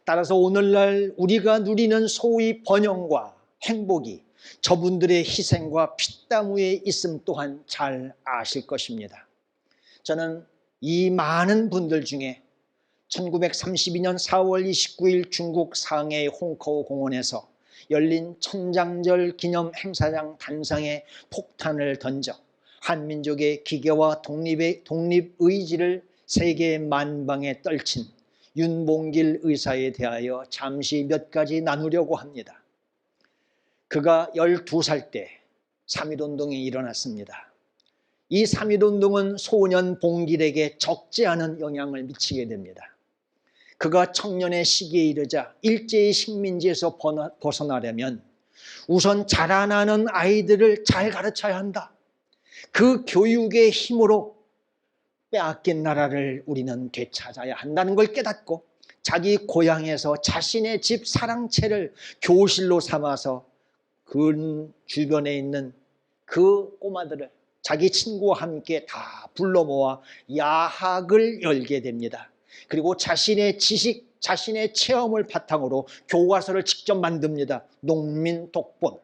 따라서 오늘날 우리가 누리는 소위 번영과 행복이 저분들의 희생과 피땀 위에 있음 또한 잘 아실 것입니다. 저는 이 많은 분들 중에 1932년 4월 29일 중국 상해의 홍커우 공원에서 열린 천장절 기념 행사장 단상에 폭탄을 던져 한민족의 기계와 독립 의지를 세계 만방에 떨친 윤봉길 의사에 대하여 잠시 몇 가지 나누려고 합니다. 그가 12살 때 3.1운동이 일어났습니다. 이 3.1운동은 소년 봉길에게 적지 않은 영향을 미치게 됩니다. 그가 청년의 시기에 이르자 일제의 식민지에서 벗어나려면 우선 자라나는 아이들을 잘 가르쳐야 한다. 그 교육의 힘으로 빼앗긴 나라를 우리는 되찾아야 한다는 걸 깨닫고 자기 고향에서 자신의 집 사랑채를 교실로 삼아서 그 주변에 있는 그 꼬마들을 자기 친구와 함께 다 불러 모아 야학을 열게 됩니다. 그리고 자신의 지식, 자신의 체험을 바탕으로 교과서를 직접 만듭니다. 농민 독본.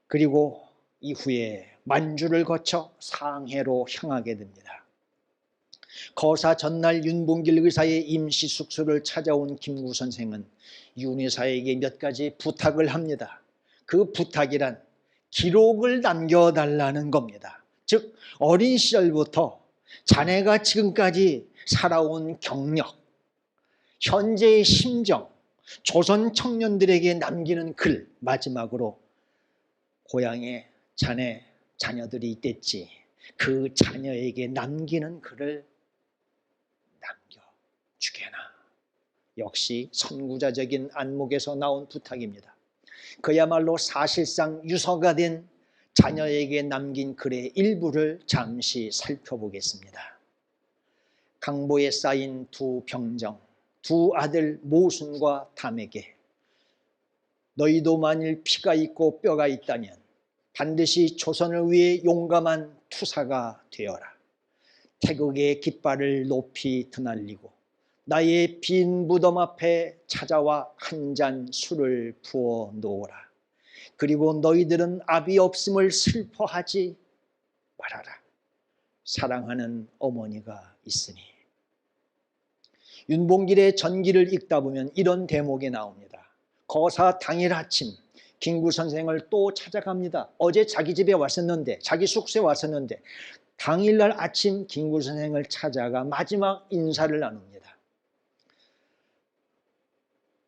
그리고 이후에 만주를 거쳐 상해로 향하게 됩니다. 거사 전날 윤봉길 의사의 임시 숙소를 찾아온 김구 선생은 윤 의사에게 몇 가지 부탁을 합니다. 그 부탁이란 기록을 남겨달라는 겁니다. 즉 어린 시절부터 자네가 지금까지 살아온 경력, 현재의 심정, 조선 청년들에게 남기는 글, 마지막으로 고향에 자녀들이 있댔지. 그 자녀에게 남기는 글을 남겨주게나. 역시 선구자적인 안목에서 나온 부탁입니다. 그야말로 사실상 유서가 된 자녀에게 남긴 글의 일부를 잠시 살펴보겠습니다. 강보에 쌓인 두 병정, 두 아들 모순과 담에게 너희도 만일 피가 있고 뼈가 있다면 반드시 조선을 위해 용감한 투사가 되어라. 태극의 깃발을 높이 드날리고 나의 빈 무덤 앞에 찾아와 한 잔 술을 부어 놓으라. 그리고 너희들은 아비 없음을 슬퍼하지 말아라. 사랑하는 어머니가 있으니. 윤봉길의 전기를 읽다 보면 이런 대목이 나옵니다. 거사 당일 아침 김구 선생을 또 찾아갑니다. 어제 자기 집에 왔었는데, 자기 숙소에 왔었는데 당일날 아침 김구 선생을 찾아가 마지막 인사를 나눕니다.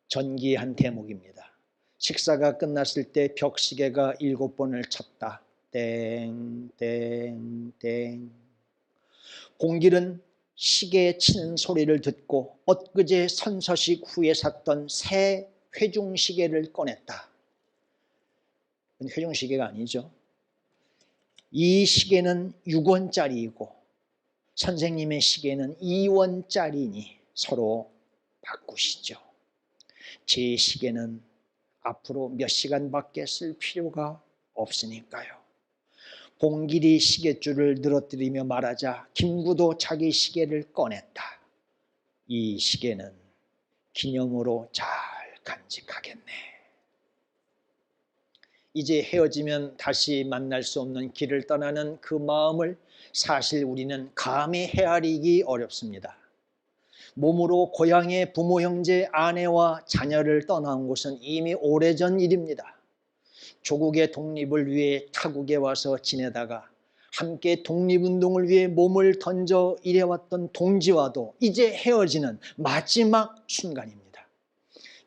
전기한 대목입니다. 식사가 끝났을 때 벽시계가 7번을 쳤다. 땡, 땡, 땡. 봉길은 시계 치는 소리를 듣고 엊그제 선서식 후에 샀던 새 회중시계를 꺼냈다. 회중시계가 아니죠. 이 시계는 6원짜리이고 선생님의 시계는 2원짜리니 서로 바꾸시죠. 제 시계는 앞으로 몇 시간밖에 쓸 필요가 없으니까요. 봉길이 시계줄을 늘어뜨리며 말하자 김구도 자기 시계를 꺼냈다. 이 시계는 기념으로 잘 간직하겠네. 이제 헤어지면 다시 만날 수 없는 길을 떠나는 그 마음을 사실 우리는 감히 헤아리기 어렵습니다. 몸으로 고향의 부모, 형제, 아내와 자녀를 떠나온 것은 이미 오래전 일입니다. 조국의 독립을 위해 타국에 와서 지내다가 함께 독립운동을 위해 몸을 던져 일해왔던 동지와도 이제 헤어지는 마지막 순간입니다.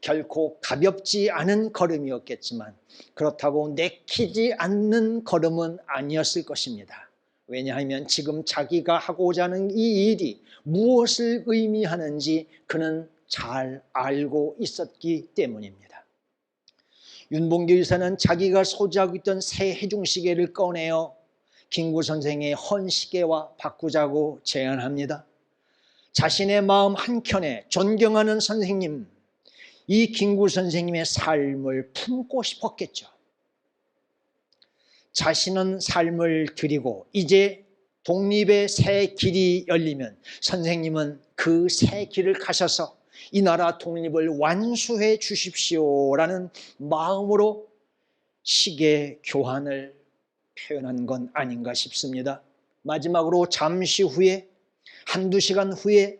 결코 가볍지 않은 걸음이었겠지만 그렇다고 내키지 않는 걸음은 아니었을 것입니다. 왜냐하면 지금 자기가 하고자 하는 이 일이 무엇을 의미하는지 그는 잘 알고 있었기 때문입니다. 윤봉길 의사는 자기가 소지하고 있던 새 해중시계를 꺼내어 김구 선생의 헌시계와 바꾸자고 제안합니다. 자신의 마음 한켠에 존경하는 선생님, 이 김구 선생님의 삶을 품고 싶었겠죠. 자신은 삶을 드리고 이제 독립의 새 길이 열리면 선생님은 그 새 길을 가셔서 이 나라 독립을 완수해 주십시오라는 마음으로 시계 교환을 표현한 건 아닌가 싶습니다. 마지막으로 잠시 후에 한두 시간 후에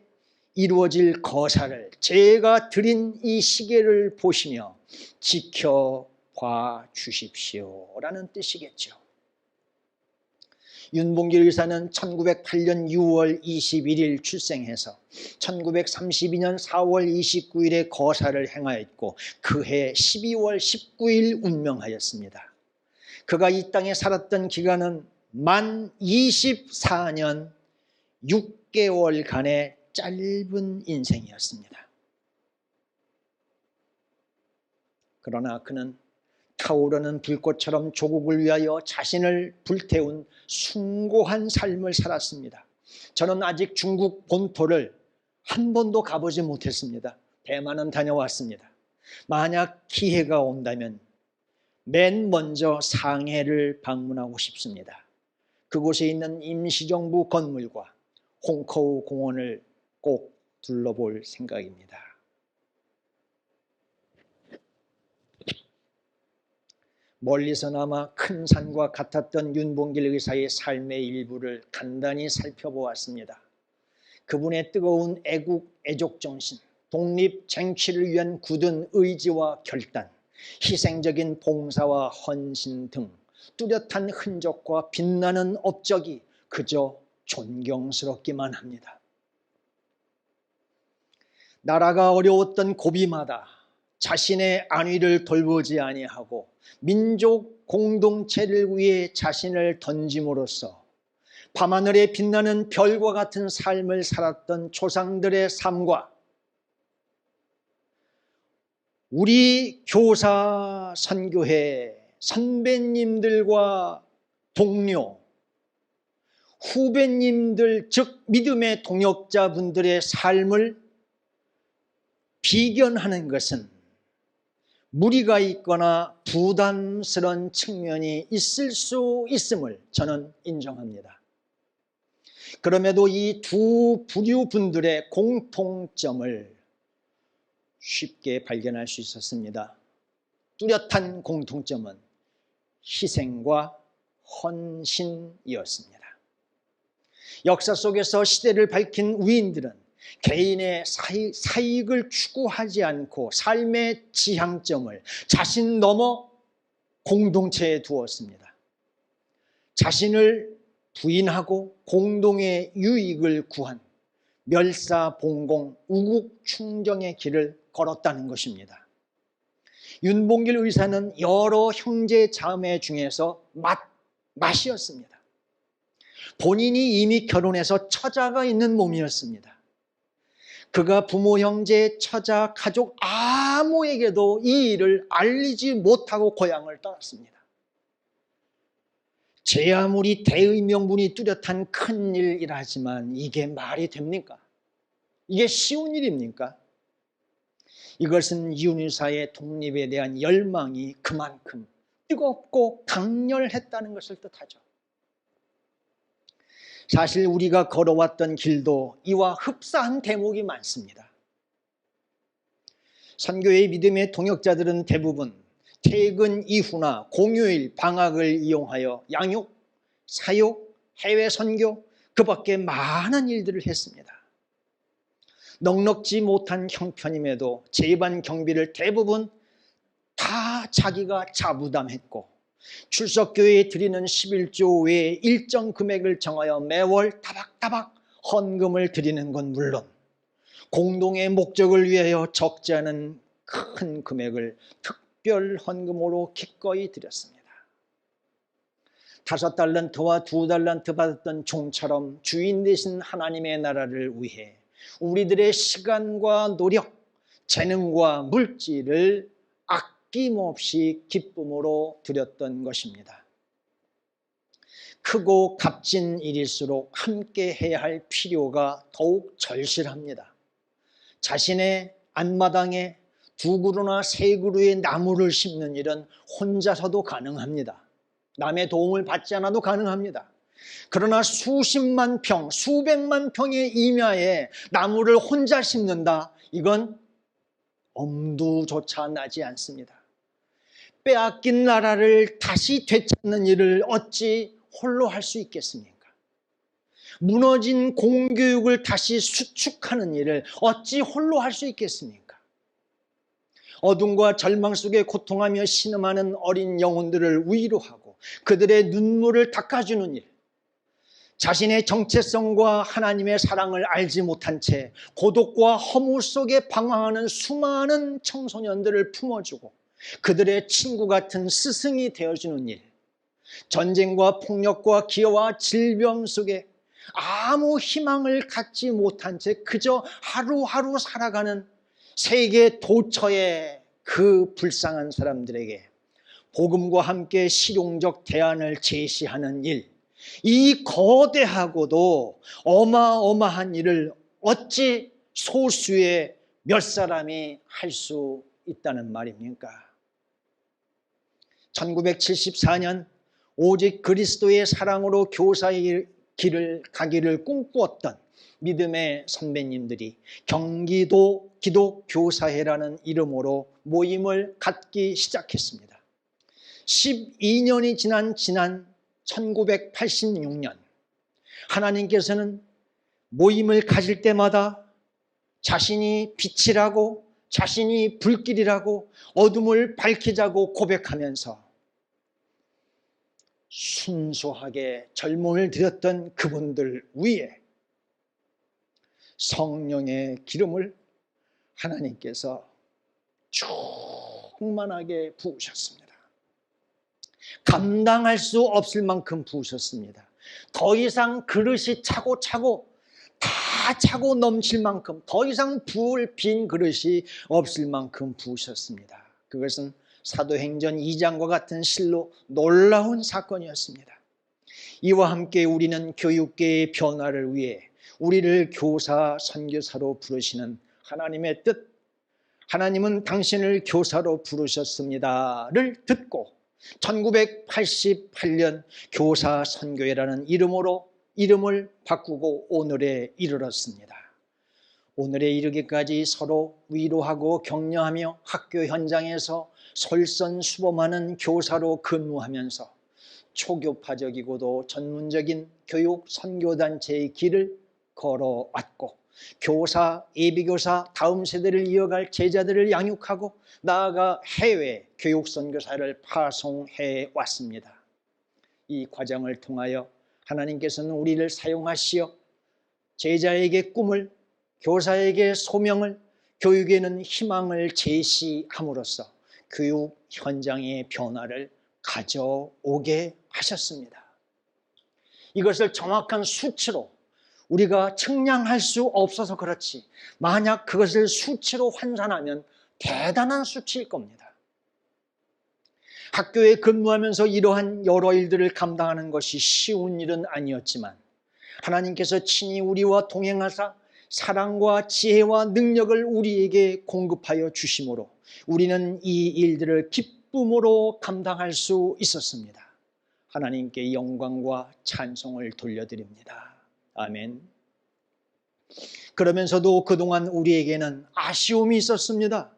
이루어질 거사를 제가 드린 이 시계를 보시며 지켜봐 주십시오라는 뜻이겠죠. 윤봉길 의사는 1908년 6월 21일 출생해서 1932년 4월 29일에 거사를 행하였고 그해 12월 19일 운명하였습니다. 그가 이 땅에 살았던 기간은 만 24년 6개월간의 짧은 인생이었습니다. 그러나 그는 타오르는 불꽃처럼 조국을 위하여 자신을 불태운 숭고한 삶을 살았습니다. 저는 아직 중국 본토를 한 번도 가보지 못했습니다. 대만은 다녀왔습니다. 만약 기회가 온다면 맨 먼저 상해를 방문하고 싶습니다. 그곳에 있는 임시정부 건물과 홍커우 공원을 꼭 둘러볼 생각입니다. 멀리서나마 큰 산과 같았던 윤봉길 의사의 삶의 일부를 간단히 살펴보았습니다. 그분의 뜨거운 애국, 애족정신, 독립 쟁취를 위한 굳은 의지와 결단, 희생적인 봉사와 헌신 등 뚜렷한 흔적과 빛나는 업적이 그저 존경스럽기만 합니다. 나라가 어려웠던 고비마다 자신의 안위를 돌보지 아니하고 민족 공동체를 위해 자신을 던짐으로써 밤하늘에 빛나는 별과 같은 삶을 살았던 조상들의 삶과 우리 교사 선교회 선배님들과 동료, 후배님들 즉 믿음의 동역자분들의 삶을 비견하는 것은 무리가 있거나 부담스러운 측면이 있을 수 있음을 저는 인정합니다. 그럼에도 이 두 부류 분들의 공통점을 쉽게 발견할 수 있었습니다. 뚜렷한 공통점은 희생과 헌신이었습니다. 역사 속에서 시대를 밝힌 위인들은 개인의 사익을 추구하지 않고 삶의 지향점을 자신 넘어 공동체에 두었습니다. 자신을 부인하고 공동의 유익을 구한 멸사봉공, 우국충정의 길을 걸었다는 것입니다. 윤봉길 의사는 여러 형제 자매 중에서 맏이었습니다. 본인이 이미 결혼해서 처자가 있는 몸이었습니다. 그가 부모, 형제, 처자, 가족 아무에게도 이 일을 알리지 못하고 고향을 떠났습니다. 제 아무리 대의명분이 뚜렷한 큰 일이라지만 이게 말이 됩니까? 이게 쉬운 일입니까? 이것은 윤의사의 독립에 대한 열망이 그만큼 뜨겁고 강렬했다는 것을 뜻하죠. 사실 우리가 걸어왔던 길도 이와 흡사한 대목이 많습니다. 선교의 믿음의 동역자들은 대부분 퇴근 이후나 공휴일, 방학을 이용하여 양육, 사육, 해외 선교, 그 밖에 많은 일들을 했습니다. 넉넉지 못한 형편임에도 제반 경비를 대부분 다 자기가 자부담했고 출석교회에 드리는 11조 외에 일정 금액을 정하여 매월 따박따박 헌금을 드리는 건 물론 공동의 목적을 위하여 적지 않은 큰 금액을 특별 헌금으로 기꺼이 드렸습니다. 5달란트와 2달란트 받았던 종처럼 주인 되신 하나님의 나라를 위해 우리들의 시간과 노력, 재능과 물질을 아낌없이 기쁨으로 드렸던 것입니다. 크고 값진 일일수록 함께 해야 할 필요가 더욱 절실합니다. 자신의 앞마당에 2그루나 3그루의 나무를 심는 일은 혼자서도 가능합니다. 남의 도움을 받지 않아도 가능합니다. 그러나 수십만 평, 수백만 평의 임야에 나무를 혼자 심는다. 이건 엄두조차 나지 않습니다. 빼앗긴 나라를 다시 되찾는 일을 어찌 홀로 할 수 있겠습니까? 무너진 공교육을 다시 수축하는 일을 어찌 홀로 할 수 있겠습니까? 어둠과 절망 속에 고통하며 신음하는 어린 영혼들을 위로하고 그들의 눈물을 닦아주는 일, 자신의 정체성과 하나님의 사랑을 알지 못한 채 고독과 허무 속에 방황하는 수많은 청소년들을 품어주고 그들의 친구 같은 스승이 되어주는 일, 전쟁과 폭력과 기어와 질병 속에 아무 희망을 갖지 못한 채 그저 하루하루 살아가는 세계 도처의 그 불쌍한 사람들에게 복음과 함께 실용적 대안을 제시하는 일, 이 거대하고도 어마어마한 일을 어찌 소수의 몇 사람이 할 수 있다는 말입니까? 1974년 오직 그리스도의 사랑으로 교사의 길을 가기를 꿈꾸었던 믿음의 선배님들이 경기도 기독교사회라는 이름으로 모임을 갖기 시작했습니다. 12년이 지난 1986년 하나님께서는 모임을 가질 때마다 자신이 빛이라고, 자신이 불길이라고, 어둠을 밝히자고 고백하면서 순수하게 절문을 드렸던 그분들 위에 성령의 기름을 하나님께서 충만하게 부으셨습니다. 감당할 수 없을 만큼 부으셨습니다. 더 이상 그릇이 차고 다 차고 넘칠 만큼, 더 이상 부을 빈 그릇이 없을 만큼 부으셨습니다. 그것은 사도행전 2장과 같은 실로 놀라운 사건이었습니다. 이와 함께 우리는 교육계의 변화를 위해 우리를 교사, 선교사로 부르시는 하나님의 뜻, 하나님은 당신을 교사로 부르셨습니다를 듣고 1988년 교사 선교회라는 이름을 바꾸고 오늘에 이르렀습니다. 오늘에 이르기까지 서로 위로하고 격려하며 학교 현장에서 솔선수범하는 교사로 근무하면서 초교파적이고도 전문적인 교육 선교단체의 길을 걸어왔고 교사, 예비교사, 다음 세대를 이어갈 제자들을 양육하고 나아가 해외 교육선교사를 파송해 왔습니다. 이 과정을 통하여 하나님께서는 우리를 사용하시어 제자에게 꿈을, 교사에게 소명을, 교육에는 희망을 제시함으로써 교육 현장의 변화를 가져오게 하셨습니다. 이것을 정확한 수치로 우리가 측량할 수 없어서 그렇지 만약 그것을 수치로 환산하면 대단한 수치일 겁니다. 학교에 근무하면서 이러한 여러 일들을 감당하는 것이 쉬운 일은 아니었지만 하나님께서 친히 우리와 동행하사 사랑과 지혜와 능력을 우리에게 공급하여 주심으로 우리는 이 일들을 기쁨으로 감당할 수 있었습니다. 하나님께 영광과 찬송을 돌려드립니다. 아멘. 그러면서도 그동안 우리에게는 아쉬움이 있었습니다.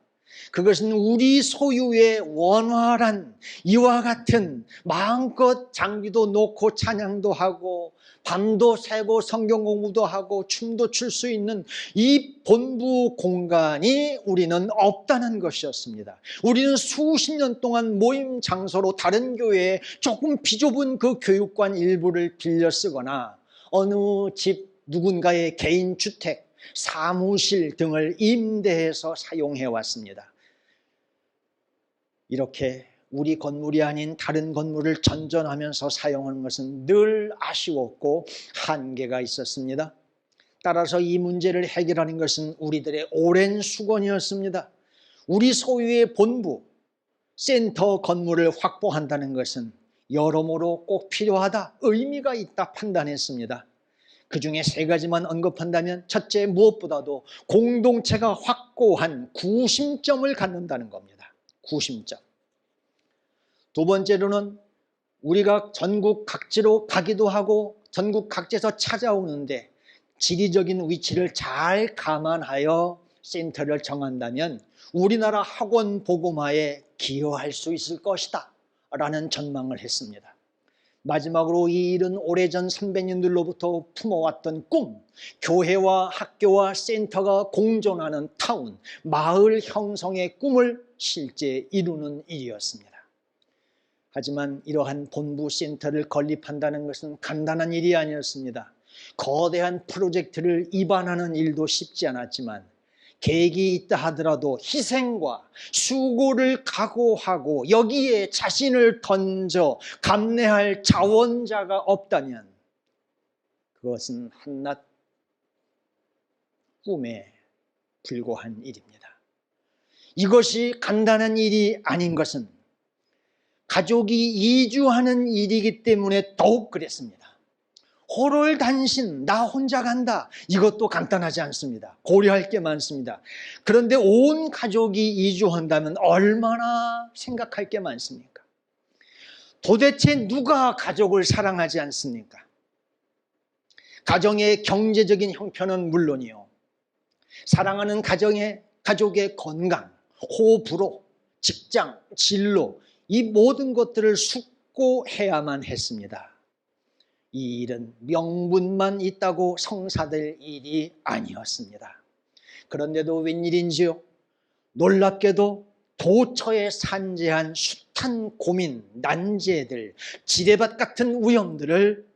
그것은 우리 소유의 원활한 이와 같은 마음껏 장기도 놓고 찬양도 하고 밤도 새고 성경 공부도 하고 춤도 출 수 있는 이 본부 공간이 우리는 없다는 것이었습니다. 우리는 수십 년 동안 모임 장소로 다른 교회에 조금 비좁은 그 교육관 일부를 빌려 쓰거나 어느 집 누군가의 개인 주택, 사무실 등을 임대해서 사용해 왔습니다. 이렇게 우리 건물이 아닌 다른 건물을 전전하면서 사용하는 것은 늘 아쉬웠고 한계가 있었습니다. 따라서 이 문제를 해결하는 것은 우리들의 오랜 수건이었습니다. 우리 소유의 본부, 센터 건물을 확보한다는 것은 여러모로 꼭 필요하다, 의미가 있다 판단했습니다. 그 중에 세 가지만 언급한다면 첫째, 무엇보다도 공동체가 확고한 구심점을 갖는다는 겁니다. 구심점. 두 번째로는 우리가 전국 각지로 가기도 하고 전국 각지에서 찾아오는데 지리적인 위치를 잘 감안하여 센터를 정한다면 우리나라 학원 복음화에 기여할 수 있을 것이다 라는 전망을 했습니다. 마지막으로 이 일은 오래전 선배님들로부터 품어왔던 꿈, 교회와 학교와 센터가 공존하는 타운, 마을 형성의 꿈을 실제 이루는 일이었습니다. 하지만 이러한 본부 센터를 건립한다는 것은 간단한 일이 아니었습니다. 거대한 프로젝트를 입안하는 일도 쉽지 않았지만 계획이 있다 하더라도 희생과 수고를 각오하고 여기에 자신을 던져 감내할 자원자가 없다면 그것은 한낱 꿈에 불과한 일입니다. 이것이 간단한 일이 아닌 것은 가족이 이주하는 일이기 때문에 더욱 그랬습니다. 호롤단신, 나 혼자 간다. 이것도 간단하지 않습니다. 고려할 게 많습니다. 그런데 온 가족이 이주한다면 얼마나 생각할 게 많습니까? 도대체 누가 가족을 사랑하지 않습니까? 가정의 경제적인 형편은 물론이요. 사랑하는 가족의 건강, 호불호, 직장, 진로, 이 모든 것들을 숙고해야만 했습니다. 이 일은 명분만 있다고 성사될 일이 아니었습니다. 그런데도 웬일인지요? 놀랍게도 도처에 산재한 숱한 고민, 난제들, 지뢰밭 같은 위험들을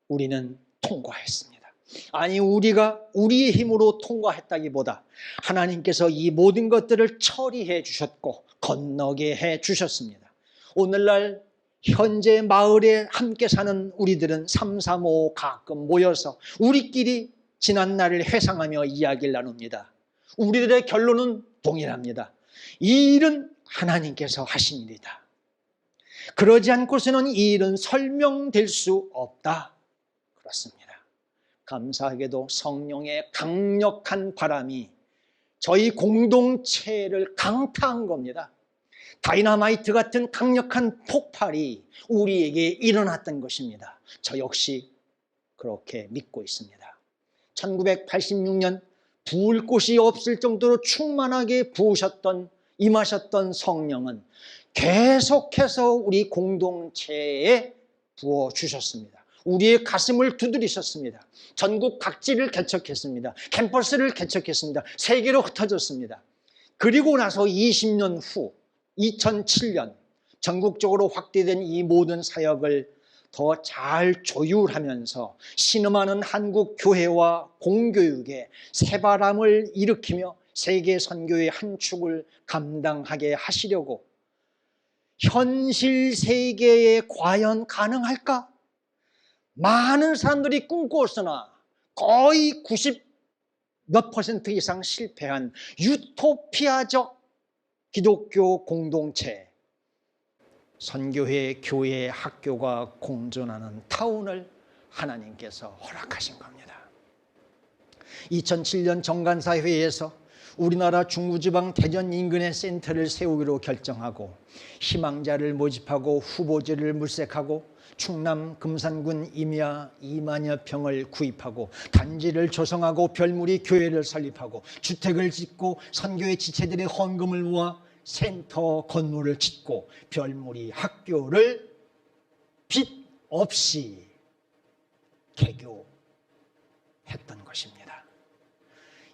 우리는 통과했습니다. 아니, 우리가 우리의 힘으로 통과했다기보다 하나님께서 이 모든 것들을 처리해 주셨고 건너게 해 주셨습니다. 오늘날 현재 마을에 함께 사는 우리들은 3, 3, 5 가끔 모여서 우리끼리 지난 날을 회상하며 이야기를 나눕니다. 우리들의 결론은 동일합니다. 이 일은 하나님께서 하신 일이다. 그러지 않고서는 이 일은 설명될 수 없다. 그렇습니다. 감사하게도 성령의 강력한 바람이 저희 공동체를 강타한 겁니다. 다이너마이트 같은 강력한 폭발이 우리에게 일어났던 것입니다. 저 역시 그렇게 믿고 있습니다. 1986년 부을 곳이 없을 정도로 충만하게 임하셨던 성령은 계속해서 우리 공동체에 부어주셨습니다. 우리의 가슴을 두드리셨습니다. 전국 각지를 개척했습니다. 캠퍼스를 개척했습니다. 세계로 흩어졌습니다. 그리고 나서 20년 후 2007년 전국적으로 확대된 이 모든 사역을 더 잘 조율하면서 신음하는 한국 교회와 공교육에 새바람을 일으키며 세계 선교의 한 축을 감당하게 하시려고 현실 세계에 과연 가능할까? 많은 사람들이 꿈꾸었으나 거의 90몇% 이상 실패한 유토피아적 기독교 공동체, 선교회, 교회, 학교가 공존하는 타운을 하나님께서 허락하신 겁니다. 2007년 정간사회에서 우리나라 중부지방 대전 인근에 센터를 세우기로 결정하고 희망자를 모집하고 후보지를 물색하고 충남 금산군 임야 2만여 평을 구입하고 단지를 조성하고 별무리 교회를 설립하고 주택을 짓고 선교의 지체들의 헌금을 모아 센터 건물을 짓고 별무리 학교를 빚 없이 개교했던 것입니다.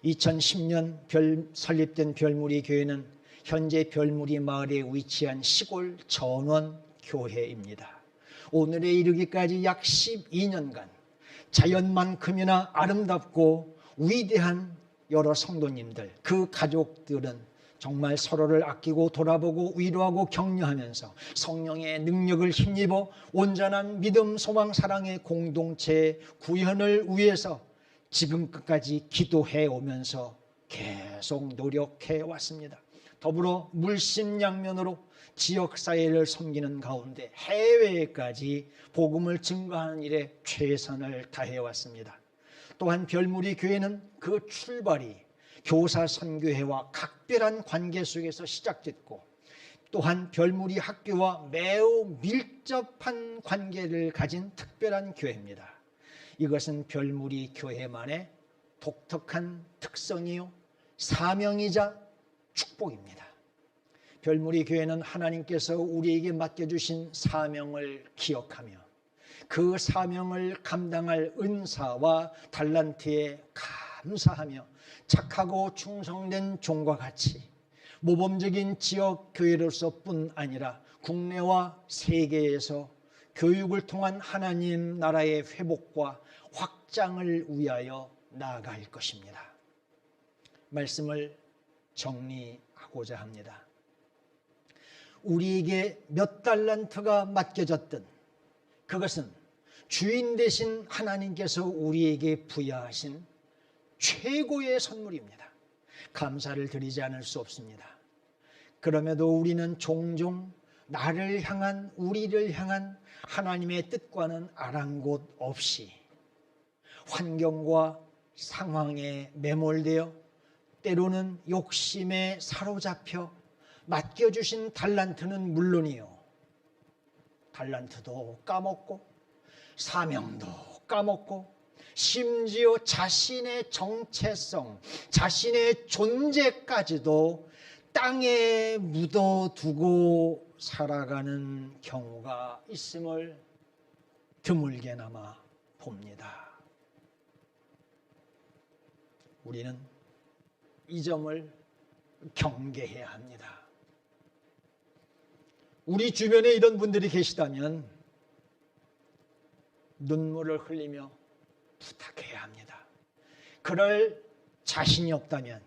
2010년 설립된 별무리 교회는 현재 별무리 마을에 위치한 시골 전원 교회입니다. 오늘에 이르기까지 약 12년간 자연만큼이나 아름답고 위대한 여러 성도님들, 그 가족들은 정말 서로를 아끼고 돌아보고 위로하고 격려하면서 성령의 능력을 힘입어 온전한 믿음, 소망, 사랑의 공동체 구현을 위해서 지금 끝까지 기도해 오면서 계속 노력해 왔습니다. 더불어 물심양면으로 지역사회를 섬기는 가운데 해외까지 복음을 증거하는 일에 최선을 다해왔습니다. 또한 별무리 교회는 그 출발이 교사 선교회와 각별한 관계 속에서 시작됐고 또한 별무리 학교와 매우 밀접한 관계를 가진 특별한 교회입니다. 이것은 별무리 교회만의 독특한 특성이요 사명이자 축복입니다. 별무리 교회는 하나님께서 우리에게 맡겨주신 사명을 기억하며 그 사명을 감당할 은사와 달란트에 감사하며 착하고 충성된 종과 같이 모범적인 지역 교회로서뿐 아니라 국내와 세계에서 교육을 통한 하나님 나라의 회복과 확장을 위하여 나아갈 것입니다. 말씀을 정리하고자 합니다. 우리에게 몇 달란트가 맡겨졌든 그것은 주인 되신 하나님께서 우리에게 부여하신 최고의 선물입니다. 감사를 드리지 않을 수 없습니다. 그럼에도 우리는 종종 나를 향한, 우리를 향한 하나님의 뜻과는 아랑곳 없이 환경과 상황에 매몰되어 때로는 욕심에 사로잡혀 맡겨주신 달란트는 물론이요, 달란트도 까먹고 사명도 까먹고 심지어 자신의 정체성, 자신의 존재까지도 땅에 묻어두고 살아가는 경우가 있음을 드물게나마 봅니다. 우리는 이 점을 경계해야 합니다. 우리 주변에 이런 분들이 계시다면 눈물을 흘리며 부탁해야 합니다. 그럴 자신이 없다면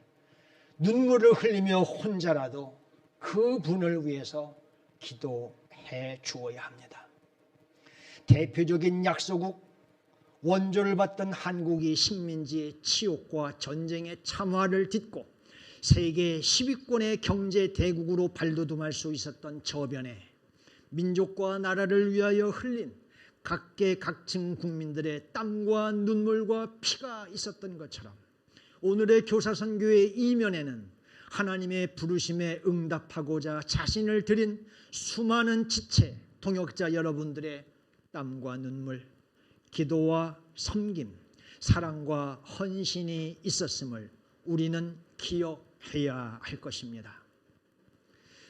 눈물을 흘리며 혼자라도 그 분을 위해서 기도해 주어야 합니다. 대표적인 약소국, 원조를 받던 한국이 식민지의 치욕과 전쟁의 참화를 딛고 세계 10위권의 경제 대국으로 발돋움할 수 있었던 저변에 민족과 나라를 위하여 흘린 각계각층 국민들의 땀과 눈물과 피가 있었던 것처럼 오늘의 교사선교의 이면에는 하나님의 부르심에 응답하고자 자신을 드린 수많은 지체, 동역자 여러분들의 땀과 눈물, 기도와 섬김, 사랑과 헌신이 있었음을 우리는 기억해야 할 것입니다.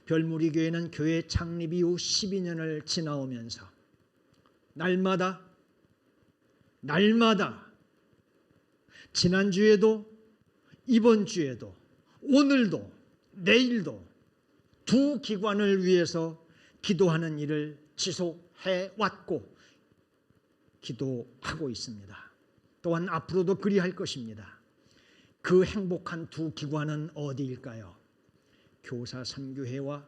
별무리 교회는 교회 창립 이후 12년을 지나오면서 날마다 지난주에도 이번 주에도 오늘도 내일도 두 기관을 위해서 기도하는 일을 지속해 왔고 기도하고 있습니다. 또한 앞으로도 그리할 것입니다. 그 행복한 두 기관은 어디일까요? 교사선교회와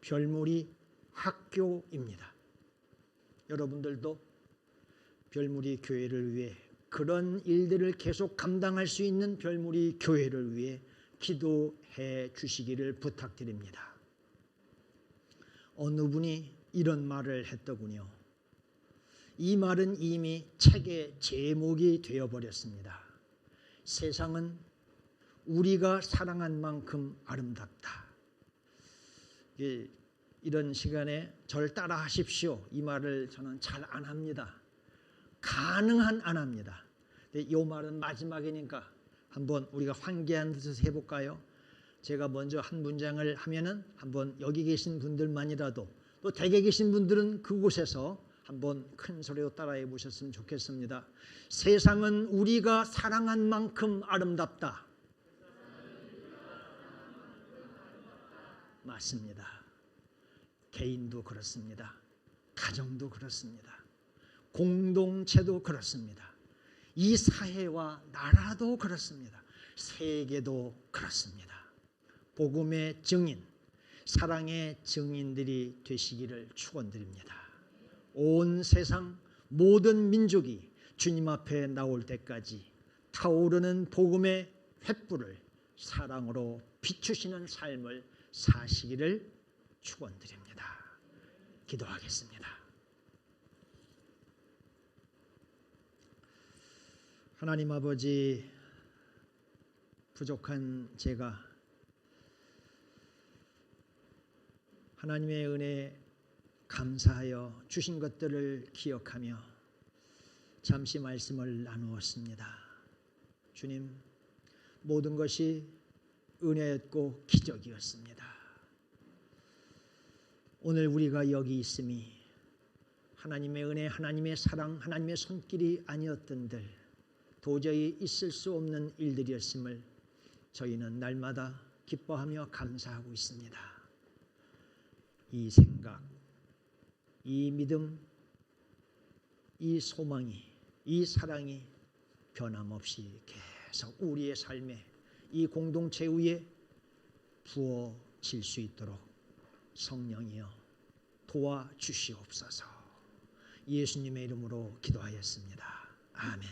별무리 학교입니다. 여러분들도 별무리 교회를 위해 그런 일들을 계속 감당할 수 있는 별무리 교회를 위해 기도해 주시기를 부탁드립니다. 어느 분이 이런 말을 했더군요. 이 말은 이미 책의 제목이 되어버렸습니다. 세상은 우리가 사랑한 만큼 아름답다. 이런 시간에 저를 따라 하십시오. 이 말을 저는 잘 안 합니다. 가능한 안 합니다. 근데 이 말은 마지막이니까 한번 우리가 환기한 듯이 해볼까요? 제가 먼저 한 문장을 하면은 한번 여기 계신 분들만이라도 또 댁에 계신 분들은 그곳에서 한번 큰 소리로 따라해 보셨으면 좋겠습니다. 세상은 우리가 사랑한 만큼 아름답다. 맞습니다. 개인도 그렇습니다. 가정도 그렇습니다. 공동체도 그렇습니다. 이 사회와 나라도 그렇습니다. 세계도 그렇습니다. 복음의 증인, 사랑의 증인들이 되시기를 축원드립니다. 온 세상 모든 민족이 주님 앞에 나올 때까지 타오르는 복음의 횃불을 사랑으로 비추시는 삶을 사시기를 축원드립니다. 기도하겠습니다. 하나님 아버지, 부족한 제가 하나님의 은혜에 감사하여 주신 것들을 기억하며 잠시 말씀을 나누었습니다. 주님, 모든 것이 은혜였고 기적이었습니다. 오늘 우리가 여기 있음이 하나님의 은혜, 하나님의 사랑, 하나님의 손길이 아니었던들 도저히 있을 수 없는 일들이었음을 저희는 날마다 기뻐하며 감사하고 있습니다. 이 생각, 이 믿음, 이 소망이, 이 사랑이 변함없이 계속 우리의 삶에 이 공동체 위에 부어질 수 있도록 성령이여 도와주시옵소서. 예수님의 이름으로 기도하였습니다. 아멘.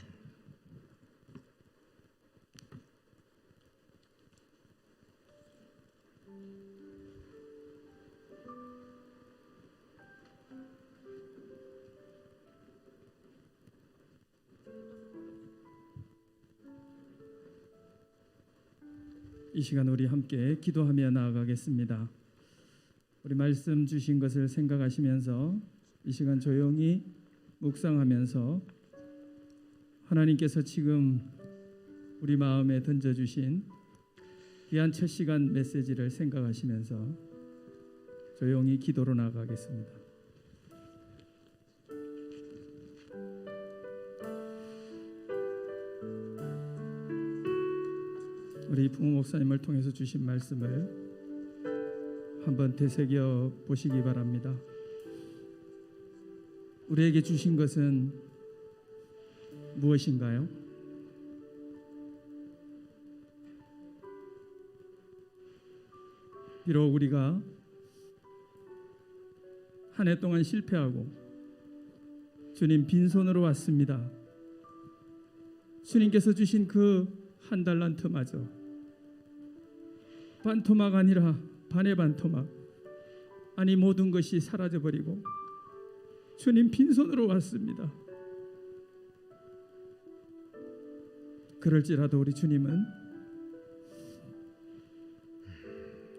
이 시간 우리 함께 기도하며 나아가겠습니다. 우리 말씀 주신 것을 생각하시면서 이 시간 조용히 묵상하면서 하나님께서 지금 우리 마음에 던져주신 귀한 첫 시간 메시지를 생각하시면서 조용히 기도로 나아가겠습니다. 우리 부모 목사님을 통해서 주신 말씀을 한번 되새겨 보시기 바랍니다. 우리에게 주신 것은 무엇인가요? 비록 우리가 한 해 동안 실패하고 주님 빈손으로 왔습니다. 주님께서 주신 그 한 달란트마저 반토막 아니라 반의 반토막, 아니 모든 것이 사라져버리고 주님 빈손으로 왔습니다. 그럴지라도 우리 주님은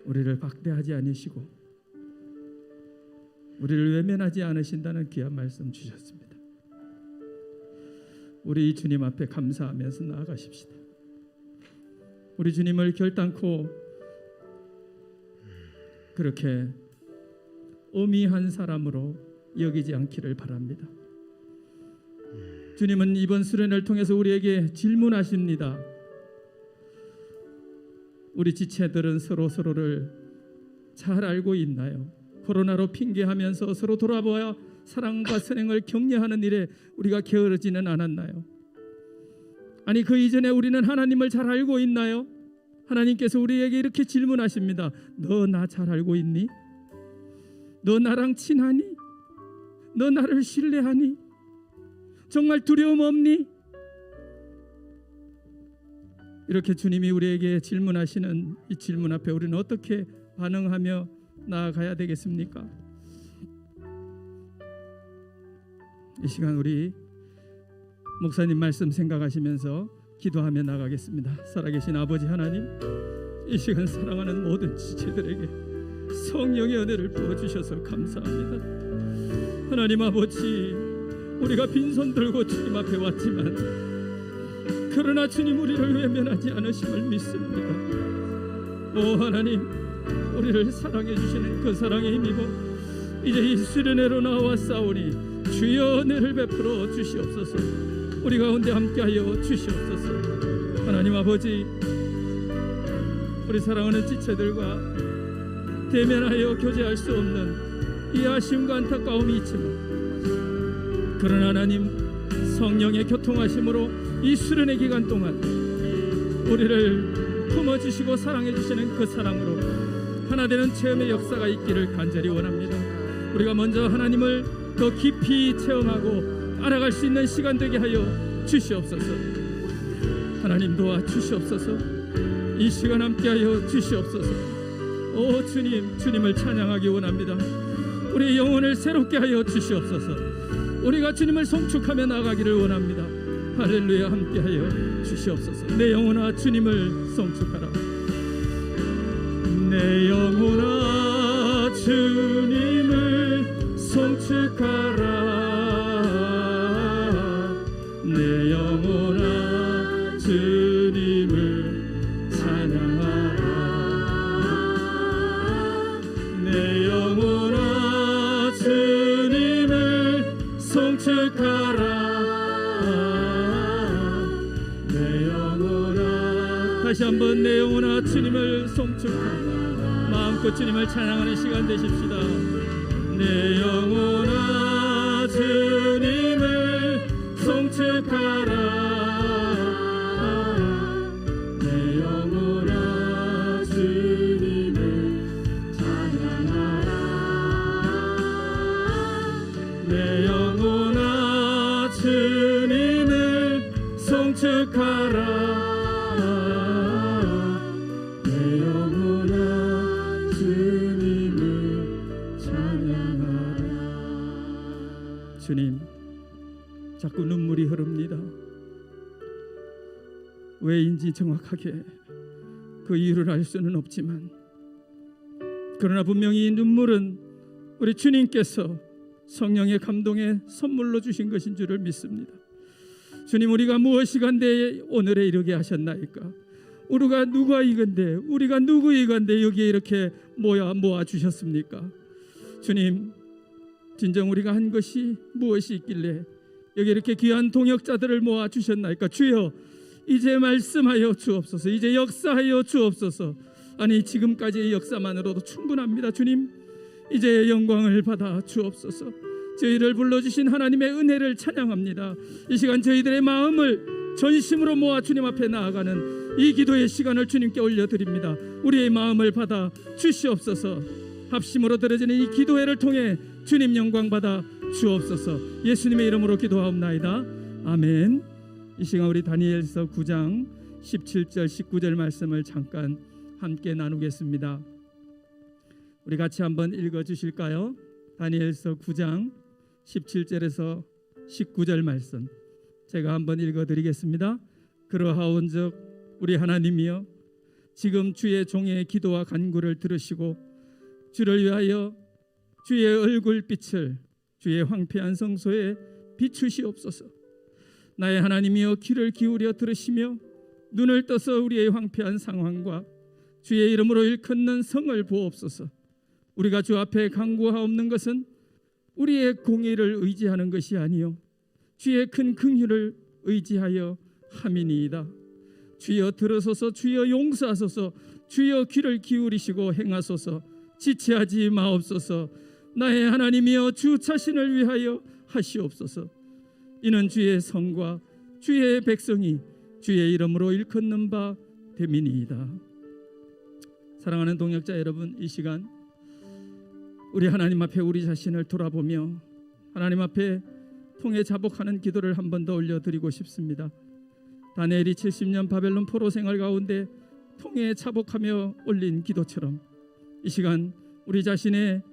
우리를 박대하지 않으시고 우리를 외면하지 않으신다는 귀한 말씀 주셨습니다. 우리 이 주님 앞에 감사하면서 나아가십시다. 우리 주님을 결단코 그렇게 어미한 사람으로 여기지 않기를 바랍니다. 주님은 이번 수련을 통해서 우리에게 질문하십니다. 우리 지체들은 서로를 잘 알고 있나요? 코로나로 핑계하면서 서로 돌아보아 사랑과 선행을 격려하는 일에 우리가 게으르지는 않았나요? 아니 그 이전에 우리는 하나님을 잘 알고 있나요? 하나님께서 우리에게 이렇게 질문하십니다. 너 나 잘 알고 있니? 너 나랑 친하니? 너 나를 신뢰하니? 정말 두려움 없니? 이렇게 주님이 우리에게 질문하시는 이 질문 앞에 우리는 어떻게 반응하며 나아가야 되겠습니까? 이 시간 우리 목사님 말씀 생각하시면서 기도하며 나가겠습니다. 살아계신 아버지 하나님, 이 시간 사랑하는 모든 지체들에게 성령의 은혜를 부어주셔서 감사합니다. 하나님 아버지, 우리가 빈손 들고 주님 앞에 왔지만 그러나 주님 우리를 외면하지 않으심을 믿습니다. 오 하나님, 우리를 사랑해 주시는 그 사랑에 힘입어 이제 이 수련회로 나와 싸우니 주여 은혜를 베풀어 주시옵소서. 우리 가운데 함께하여 주시옵소서. 하나님 아버지, 우리 사랑하는 지체들과 대면하여 교제할 수 없는 이 아쉬움과 안타까움이 있지만 그러나 하나님 성령의 교통하심으로 이 수련의 기간 동안 우리를 품어주시고 사랑해주시는 그 사랑으로 하나 되는 체험의 역사가 있기를 간절히 원합니다. 우리가 먼저 하나님을 더 깊이 체험하고 알아갈 수 있는 시간 되게 하여 주시옵소서. 하나님 도와 주시옵소서. 이 시간 함께하여 주시옵소서. 오 주님, 주님을 찬양하기 원합니다. 우리의 영혼을 새롭게 하여 주시옵소서. 우리가 주님을 송축하며 나가기를 원합니다. 할렐루야, 함께하여 주시옵소서. 내 영혼아 주님을 송축하라. 내 영혼아 주님을 송축하라. 내 영혼아 주님을 찬양하라. 내 영혼아 주님을 송축하라. 내 영혼아, 다시 한번 내 영혼아 주님을 송축하라. 마음껏 주님을 찬양하는 시간 되십시다. 내 영혼아 주님을 송축하라. 내 영혼아 주님을 찬양하라. 내 영혼아 주님을 송축하라. 내 영혼아 주님을 찬양하라. 주님, 자꾸 눈물이 흐릅니다. 왜인지 정확하게 그 이유를 알 수는 없지만, 그러나 분명히 이 눈물은 우리 주님께서 성령의 감동에 선물로 주신 것인 줄을 믿습니다. 주님, 우리가 무엇이간데 오늘에 이르게 하셨나이까? 우리가 누구이건데, 우리가 누구이건데 여기에 이렇게 모아 주셨습니까? 주님, 진정 우리가 한 것이 무엇이 있길래 여기 이렇게 귀한 동역자들을 모아 주셨나이까? 주여, 이제 말씀하여 주옵소서. 이제 역사하여 주옵소서. 아니, 지금까지의 역사만으로도 충분합니다. 주님, 이제 영광을 받아 주옵소서. 저희를 불러주신 하나님의 은혜를 찬양합니다. 이 시간 저희들의 마음을 전심으로 모아 주님 앞에 나아가는 이 기도의 시간을 주님께 올려드립니다. 우리의 마음을 받아 주시옵소서. 합심으로 드려지는 이 기도회를 통해 주님 영광 받아 주옵소서. 예수님의 이름으로 기도하옵나이다. 아멘. 이 시간 우리 다니엘서 9장 17절 19절 말씀을 잠깐 함께 나누겠습니다. 우리 같이 한번 읽어주실까요? 다니엘서 9장 17절에서 19절 말씀 제가 한번 읽어드리겠습니다. 그러하온즉 우리 하나님이여, 지금 주의 종의 기도와 간구를 들으시고 주를 위하여 주의 얼굴빛을 주의 황폐한 성소에 비추시옵소서. 나의 하나님이여, 귀를 기울여 들으시며 눈을 떠서 우리의 황폐한 상황과 주의 이름으로 일컫는 성을 보옵소서. 우리가 주 앞에 간구하옵는 것은 우리의 공의를 의지하는 것이 아니요 주의 큰 긍휼을 의지하여 함이니이다. 주여 들으소서. 주여 용서하소서. 주여 귀를 기울이시고 행하소서. 지체하지 마옵소서. 나의 하나님이여, 주 자신을 위하여 하시옵소서. 이는 주의 성과 주의 백성이 주의 이름으로 일컫는 바 됨이니이다. 사랑하는 동역자 여러분, 이 시간 우리 하나님 앞에 우리 자신을 돌아보며 하나님 앞에 통해 자복하는 기도를 한 번 더 올려드리고 싶습니다. 다니엘이 70년 바벨론 포로 생활 가운데 통해 자복하며 올린 기도처럼 이 시간 우리 자신의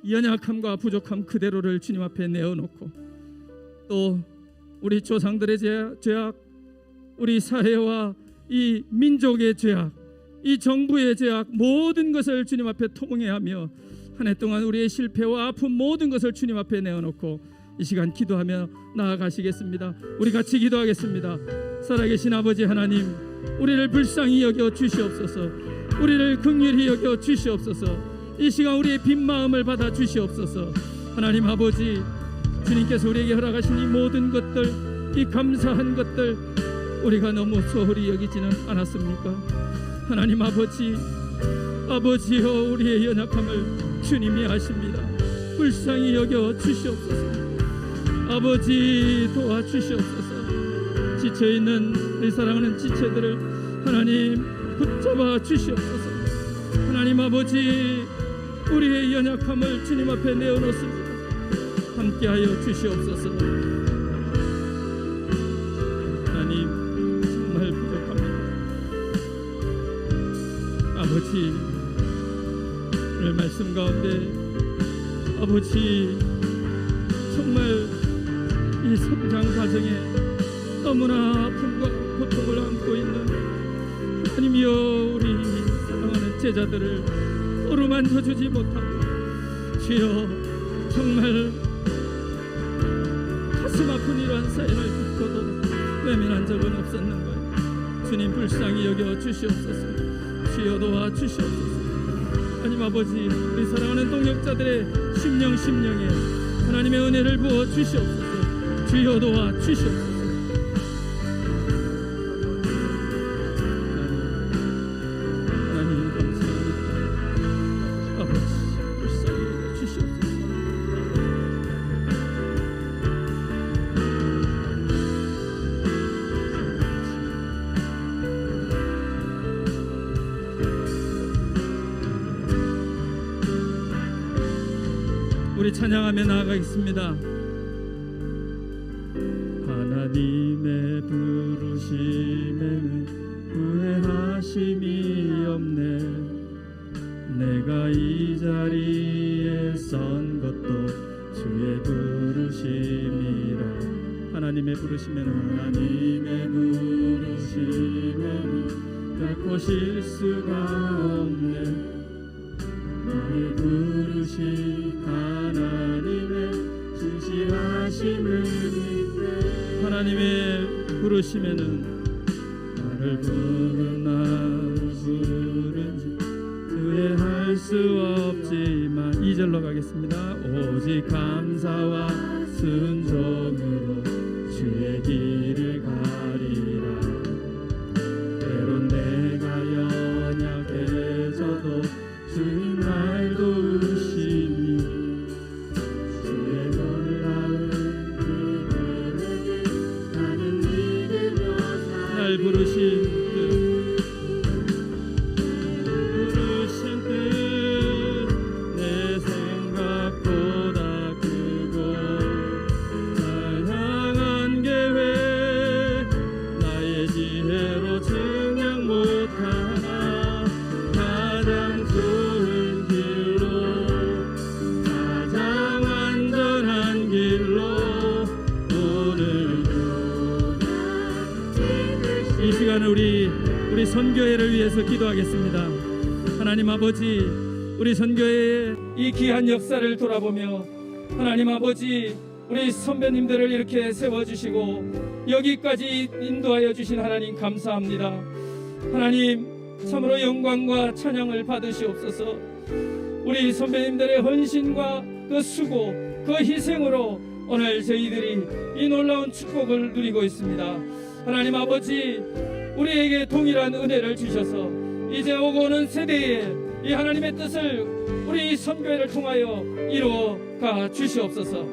연약함과 부족함 그대로를 주님 앞에 내어놓고, 또 우리 조상들의 죄악, 우리 사회와 이 민족의 죄악, 이 정부의 죄악, 모든 것을 주님 앞에 통회하며 한 해 동안 우리의 실패와 아픔 모든 것을 주님 앞에 내어놓고 이 시간 기도하며 나아가시겠습니다. 우리 같이 기도하겠습니다. 살아계신 아버지 하나님, 우리를 불쌍히 여겨 주시옵소서. 우리를 긍휼히 여겨 주시옵소서. 이 시간 우리의 빈 마음을 받아 주시옵소서. 하나님 아버지, 주님께서 우리에게 허락하신 이 모든 것들, 이 감사한 것들 우리가 너무 소홀히 여기지는 않았습니까? 하나님 아버지여, 우리의 연약함을 주님이 아십니다. 불쌍히 여겨 주시옵소서. 아버지, 도와주시옵소서. 지쳐있는 우리 사랑하는 지체들을 하나님 붙잡아 주시옵소서. 하나님 아버지, 우리의 연약함을 주님 앞에 내어놓습니다. 함께하여 주시옵소서. 하나님, 정말 부족합니다. 아버지, 오늘 말씀 가운데 아버지, 정말 이 성장 과정에 너무나 아픔과 고통을 안고 있는 하나님이여, 우리 사랑하는 제자들을 어루만져 주지 못하고 주여, 정말 가슴 아픈 이러한 사연을 듣고도 외면한 적은 없었는가요? 주님, 불쌍히 여겨 주시옵소서. 주여, 도와 주시옵소서. 하나님 아버지, 우리 사랑하는 동역자들의 심령에 하나님의 은혜를 부어 주시옵소서. 주여, 도와 주시옵소서. 하나님, 우리 찬양하며 나아가겠습니다. 하나님의 부르심에는 후회하심이 없네. 내가 이 자리에 선 것도 주의 부르심이라. 하나님의 부르심에는 결코 실수가 없네. 나를 부르신 하나님의 진실하심을 믿네. 하나님의 부르심에는 나를 부른지 후회할 수 없지만 2절로 가겠습니다. 오직 감사와 순종으로 주의 길을 가리라. 때론 내가 연약해져도 주님 날 도우시니 주의 놀라운 은혜에 나는 믿으며 날 부르신 내 생각보다 크고 날 향한 계획 나의 지혜로 증명 못하나 가장 좋은 길로 가장 안전한 길로 오늘도 이 시간을 우리 선교회를 위해서 기도하겠습니다. 하나님 아버지, 우리 선교회의 이 귀한 역사를 돌아보며 하나님 아버지, 우리 선배님들을 이렇게 세워주시고 여기까지 인도하여 주신 하나님 감사합니다. 하나님 참으로 영광과 찬양을 받으시옵소서. 우리 선배님들의 헌신과 그 수고, 그 희생으로 오늘 저희들이 이 놀라운 축복을 누리고 있습니다. 하나님 아버지, 우리에게 동일한 은혜를 주셔서 이제 오고 오는 세대에 이 하나님의 뜻을 우리 선교회를 통하여 이루어가 주시옵소서.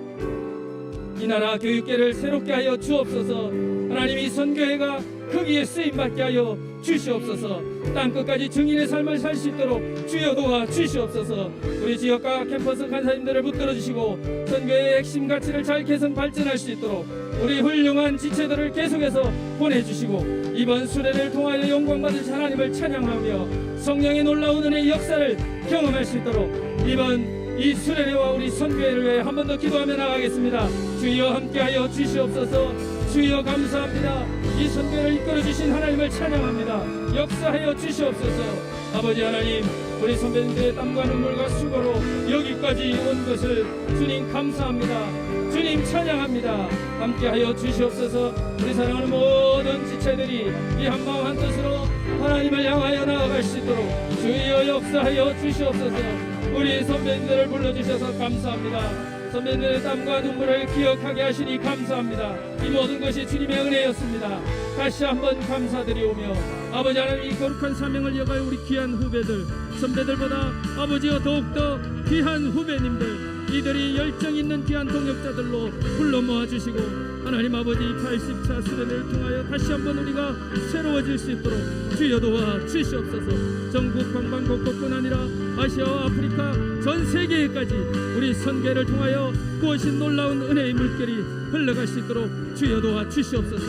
이 나라 교육계를 새롭게 하여 주옵소서. 하나님 이 선교회가 거기에 쓰임받게 하여 주시옵소서. 땅끝까지 증인의 삶을 살 수 있도록 주여 도와 주시옵소서. 우리 지역과 캠퍼스 간사님들을 붙들어 주시고 선교회의 핵심 가치를 잘 개선 발전할 수 있도록 우리 훌륭한 지체들을 계속해서 보내주시고 이번 수련회를 통하여 영광 받으신 하나님을 찬양하며 성령의 놀라운 은혜의 역사를 경험할 수 있도록 이번 이 수련회와 우리 선교회를 위해 한 번 더 기도하며 나가겠습니다. 주여 함께하여 주시옵소서. 주여 감사합니다. 이 선교회를 이끌어 주신 하나님을 찬양합니다. 역사하여 주시옵소서. 아버지 하나님, 우리 선배님들의 땀과 눈물과 수고로 여기까지 온 것을 주님 감사합니다. 주님 찬양합니다. 함께하여 주시옵소서. 우리 사랑하는 모든 지체들이 이 한마음 한뜻으로 하나님을 향하여 나아갈 수 있도록 주여 역사하여 주시옵소서. 우리 선배님들을 불러주셔서 감사합니다. 선배님들의 땀과 눈물을 기억하게 하시니 감사합니다. 이 모든 것이 주님의 은혜였습니다. 다시 한번 감사드리오며 아버지 하나님, 이 거룩한 사명을 이어갈 우리 귀한 후배들, 선배들보다 아버지여 더욱더 귀한 후배님들, 이들이 열정 있는 귀한 동역자들로 불러 모아주시고 하나님 아버지 80차 수련회를 통하여 다시 한번 우리가 새로워질 수 있도록 주여 도와 주시옵소서. 전국 방방곡곡뿐 아니라 아시아와 아프리카 전 세계에까지 우리 선교회를 통하여 구하신 놀라운 은혜의 물결이 흘러갈 수 있도록 주여 도와 주시옵소서.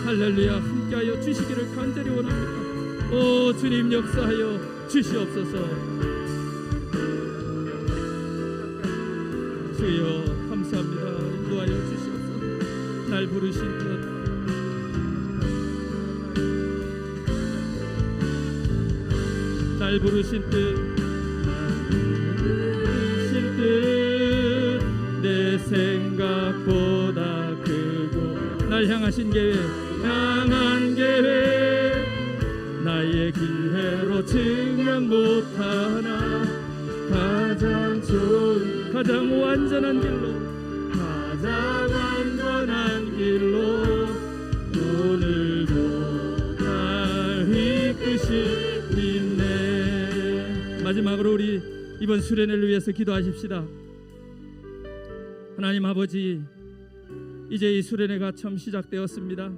할렐루야. 함께하여 주시기를 간절히 원합니다. 오 주님 역사하여 주시옵소서. 주여 감사합니다. 인도하여 주시옵소서. 날 부르신 뜻 날 부르신 뜻 내 생각보다 크고 날 향하신 계획 나의 기회로 증명 못하나 가장 좋은 가장 완전한 길로 오늘도 날 이끄시네. 마지막으로 우리 이번 수련회를 위해서 기도하십시다. 하나님 아버지, 이제 이 수련회가 처음 시작되었습니다.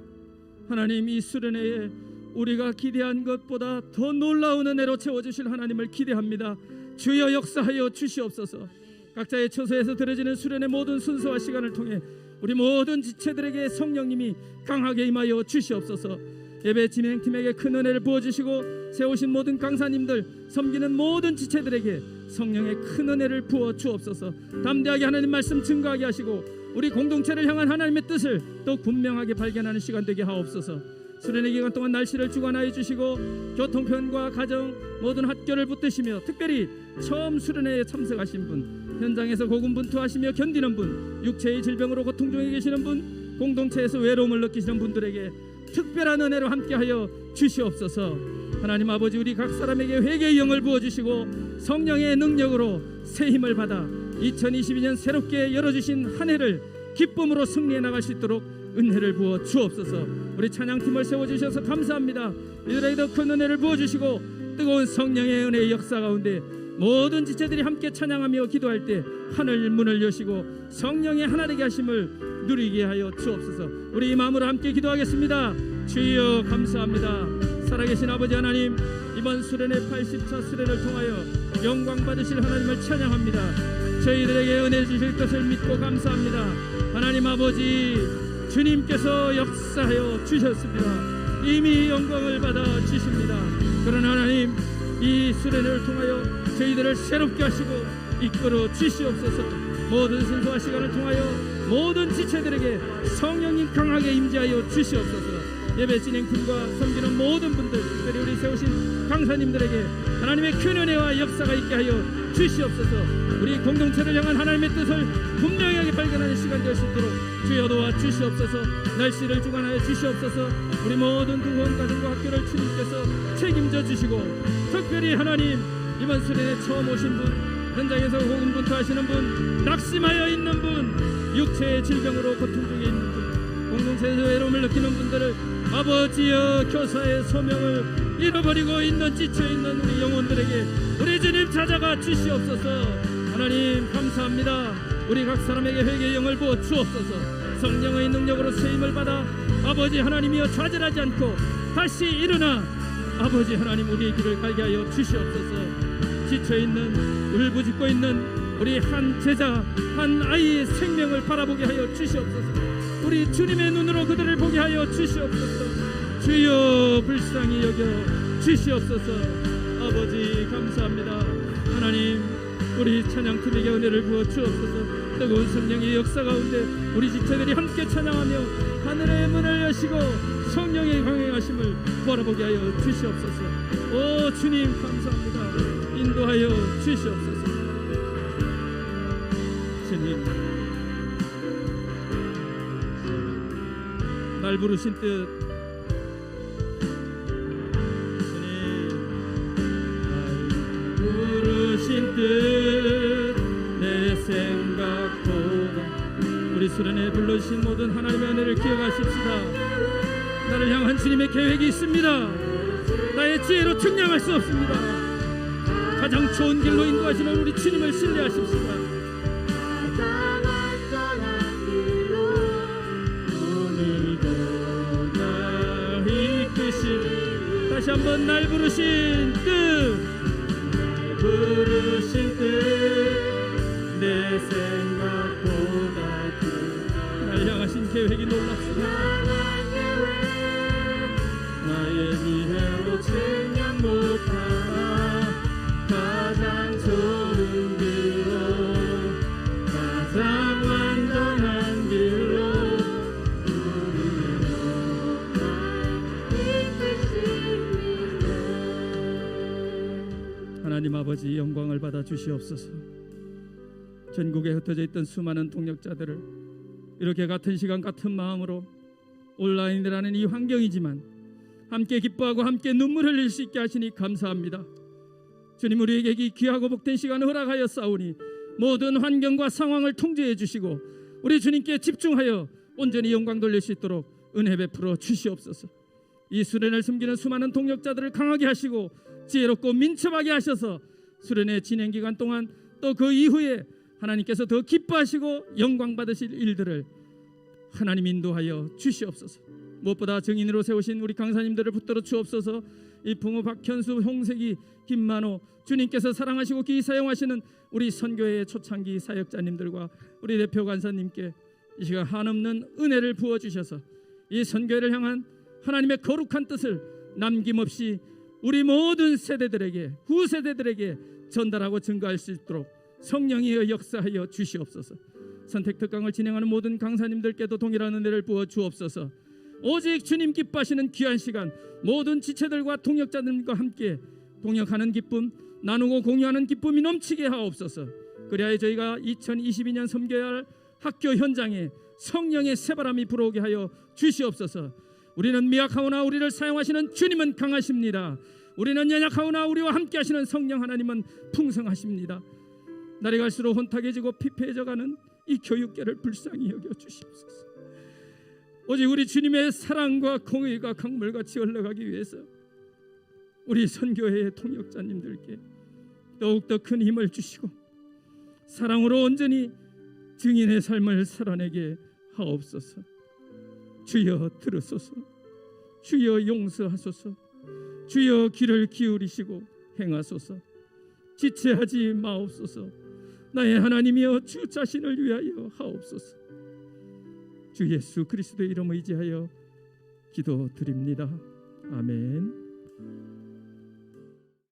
하나님, 이 수련회에 우리가 기대한 것보다 더 놀라운 은혜로 채워주실 하나님을 기대합니다. 주여 역사하여 주시옵소서. 각자의 처소에서 드려지는 수련의 모든 순서와 시간을 통해 우리 모든 지체들에게 성령님이 강하게 임하여 주시옵소서. 예배 진행팀에게 큰 은혜를 부어주시고 세우신 모든 강사님들, 섬기는 모든 지체들에게 성령의 큰 은혜를 부어 주옵소서. 담대하게 하나님 말씀 증거하게 하시고 우리 공동체를 향한 하나님의 뜻을 더 분명하게 발견하는 시간 되게 하옵소서. 수련의 기간 동안 날씨를 주관하여 주시고 교통편과 가정 모든 학교를 붙드시며 특별히 처음 수련회에 참석하신 분, 현장에서 고군분투하시며 견디는 분, 육체의 질병으로 고통 중에 계시는 분, 공동체에서 외로움을 느끼시는 분들에게 특별한 은혜로 함께하여 주시옵소서. 하나님 아버지, 우리 각 사람에게 회개의 영을 부어주시고 성령의 능력으로 새 힘을 받아 2022년 새롭게 열어주신 한 해를 기쁨으로 승리해 나갈 수 있도록 은혜를 부어 주옵소서. 우리 찬양팀을 세워주셔서 감사합니다. 이들에게 더 큰 은혜를 부어주시고 뜨거운 성령의 은혜의 역사 가운데 모든 지체들이 함께 찬양하며 기도할 때 하늘 문을 여시고 성령의 하나 되게 하심을 누리게 하여 주옵소서. 우리 이 마음으로 함께 기도하겠습니다. 주여 감사합니다. 살아계신 아버지 하나님, 이번 수련의 80차 수련을 통하여 영광 받으실 하나님을 찬양합니다. 저희들에게 은혜 주실 것을 믿고 감사합니다. 하나님 아버지, 주님께서 역사하여 주셨습니다. 이미 영광을 받아 주십니다. 그러나 하나님, 이 수련을 통하여 저희들을 새롭게 하시고 이끌어 주시옵소서. 모든 순서와 시간을 통하여 모든 지체들에게 성령님 강하게 임재하여 주시옵소서. 예배 진행팀과 섬기는 모든 분들, 특별히 우리 세우신 강사님들에게 하나님의 큰 은혜와 역사가 있게 하여 주시옵소서. 우리 공동체를 향한 하나님의 뜻을 분명하게 발견하는 시간 될 수 있도록 주여 도와 주시옵소서. 날씨를 주관하여 주시옵소서. 우리 모든 두원 가정과 학교를 주님께서 책임져 주시고 특별히 하나님, 이번 수련에 처음 오신 분, 현장에서 고군분투하시는 분, 낙심하여 있는 분, 육체의 질병으로 고통 중에 있는 분, 공동체에서 외로움을 느끼는 분들을 아버지여 교사의 소명을 잃어버리고 있는 지쳐있는 우리 영혼들에게 우리 주님 찾아가 주시옵소서. 하나님 감사합니다. 우리 각 사람에게 회개의 영을 부어 주옵소서. 성령의 능력으로 세임을 받아 아버지 하나님이여 좌절하지 않고 다시 일어나 아버지 하나님 우리의 길을 가게 하여 주시옵소서. 지쳐있는 울부짖고 있는 우리 한 제자 한 아이의 생명을 바라보게 하여 주시옵소서. 우리 주님의 눈으로 그들을 보게 하여 주시옵소서. 주여 불쌍히 여겨 주시옵소서. 아버지 감사합니다. 하나님, 우리 찬양팀에게 은혜를 부어 주옵소서. 뜨거운 성령의 역사 가운데 우리 지체들이 함께 찬양하며 하늘의 문을 여시고 성령의 강행하심을 바라보게 하여 주시옵소서. 오 주님 감사합니다. 인도하여 주시옵소서. 주님, 날 부르신 뜻, 날 부르신 뜻 내 생각보다 우리 수련회 불러주신 모든 하나님의 은혜를 기억하십시다. 나를 향한 주님의 계획이 있습니다. 나의 지혜로 측량할 수 없습니다. 가장 좋은 길로 인도하시는 우리 주님을 신뢰하십시다. 다시 한번 날 부르신 뜻, 날 부르신 뜻 내 생각보다 날 향하신 계획이 놀랍습니다. 나의 지혜로 측량 못하나 가장 좋은 길로 가장 완전한 길로 하나님 아버지 영광을 받아 주시옵소서. 전국에 흩어져 있던 수많은 동역자들을 이렇게 같은 시간 같은 마음으로 온라인이라는 이 환경이지만 함께 기뻐하고 함께 눈물 흘릴 수 있게 하시니 감사합니다. 주님, 우리에게 이 귀하고 복된 시간을 허락하여 싸우니 모든 환경과 상황을 통제해 주시고 우리 주님께 집중하여 온전히 영광 돌릴 수 있도록 은혜 베풀어 주시옵소서. 이 수련을 섬기는 수많은 동역자들을 강하게 하시고 지혜롭고 민첩하게 하셔서 수련의 진행 기간 동안 또 그 이후에 하나님께서 더 기뻐하시고 영광 받으실 일들을 하나님 인도하여 주시옵소서. 무엇보다 증인으로 세우신 우리 강사님들을 붙들어 주옵소서. 이 부모 박현수, 홍색이, 김만호, 주님께서 사랑하시고 기 사용하시는 우리 선교회의 초창기 사역자님들과 우리 대표 간사님께 이 시간 한없는 은혜를 부어주셔서 이 선교회를 향한 하나님의 거룩한 뜻을 남김없이 우리 모든 세대들에게, 후세대들에게 전달하고 증거할 수 있도록 성령이여 역사하여 주시옵소서. 선택 특강을 진행하는 모든 강사님들께도 동일한 은혜를 부어 주옵소서. 오직 주님 기뻐하시는 귀한 시간, 모든 지체들과 동역자들과 함께 동역하는 기쁨, 나누고 공유하는 기쁨이 넘치게 하옵소서. 그리하여 저희가 2022년 섬겨야 할 학교 현장에 성령의 새바람이 불어오게 하여 주시옵소서. 우리는 미약하오나 우리를 사용하시는 주님은 강하십니다. 우리는 연약하오나 우리와 함께 하시는 성령 하나님은 풍성하십니다. 날이 갈수록 혼탁해지고 피폐해져가는 이 교육계를 불쌍히 여겨 주시옵소서. 오직 우리 주님의 사랑과 공의가 강물같이 흘러가기 위해서 우리 선교회의 통역자님들께 더욱더 큰 힘을 주시고 사랑으로 온전히 증인의 삶을 살아내게 하옵소서. 주여 들으소서. 주여 용서하소서. 주여 귀를 기울이시고 행하소서. 지체하지 마옵소서. 나의 하나님이여 주 자신을 위하여 하옵소서. 주 예수 그리스도의 이름을 의지하여 기도드립니다. 아멘.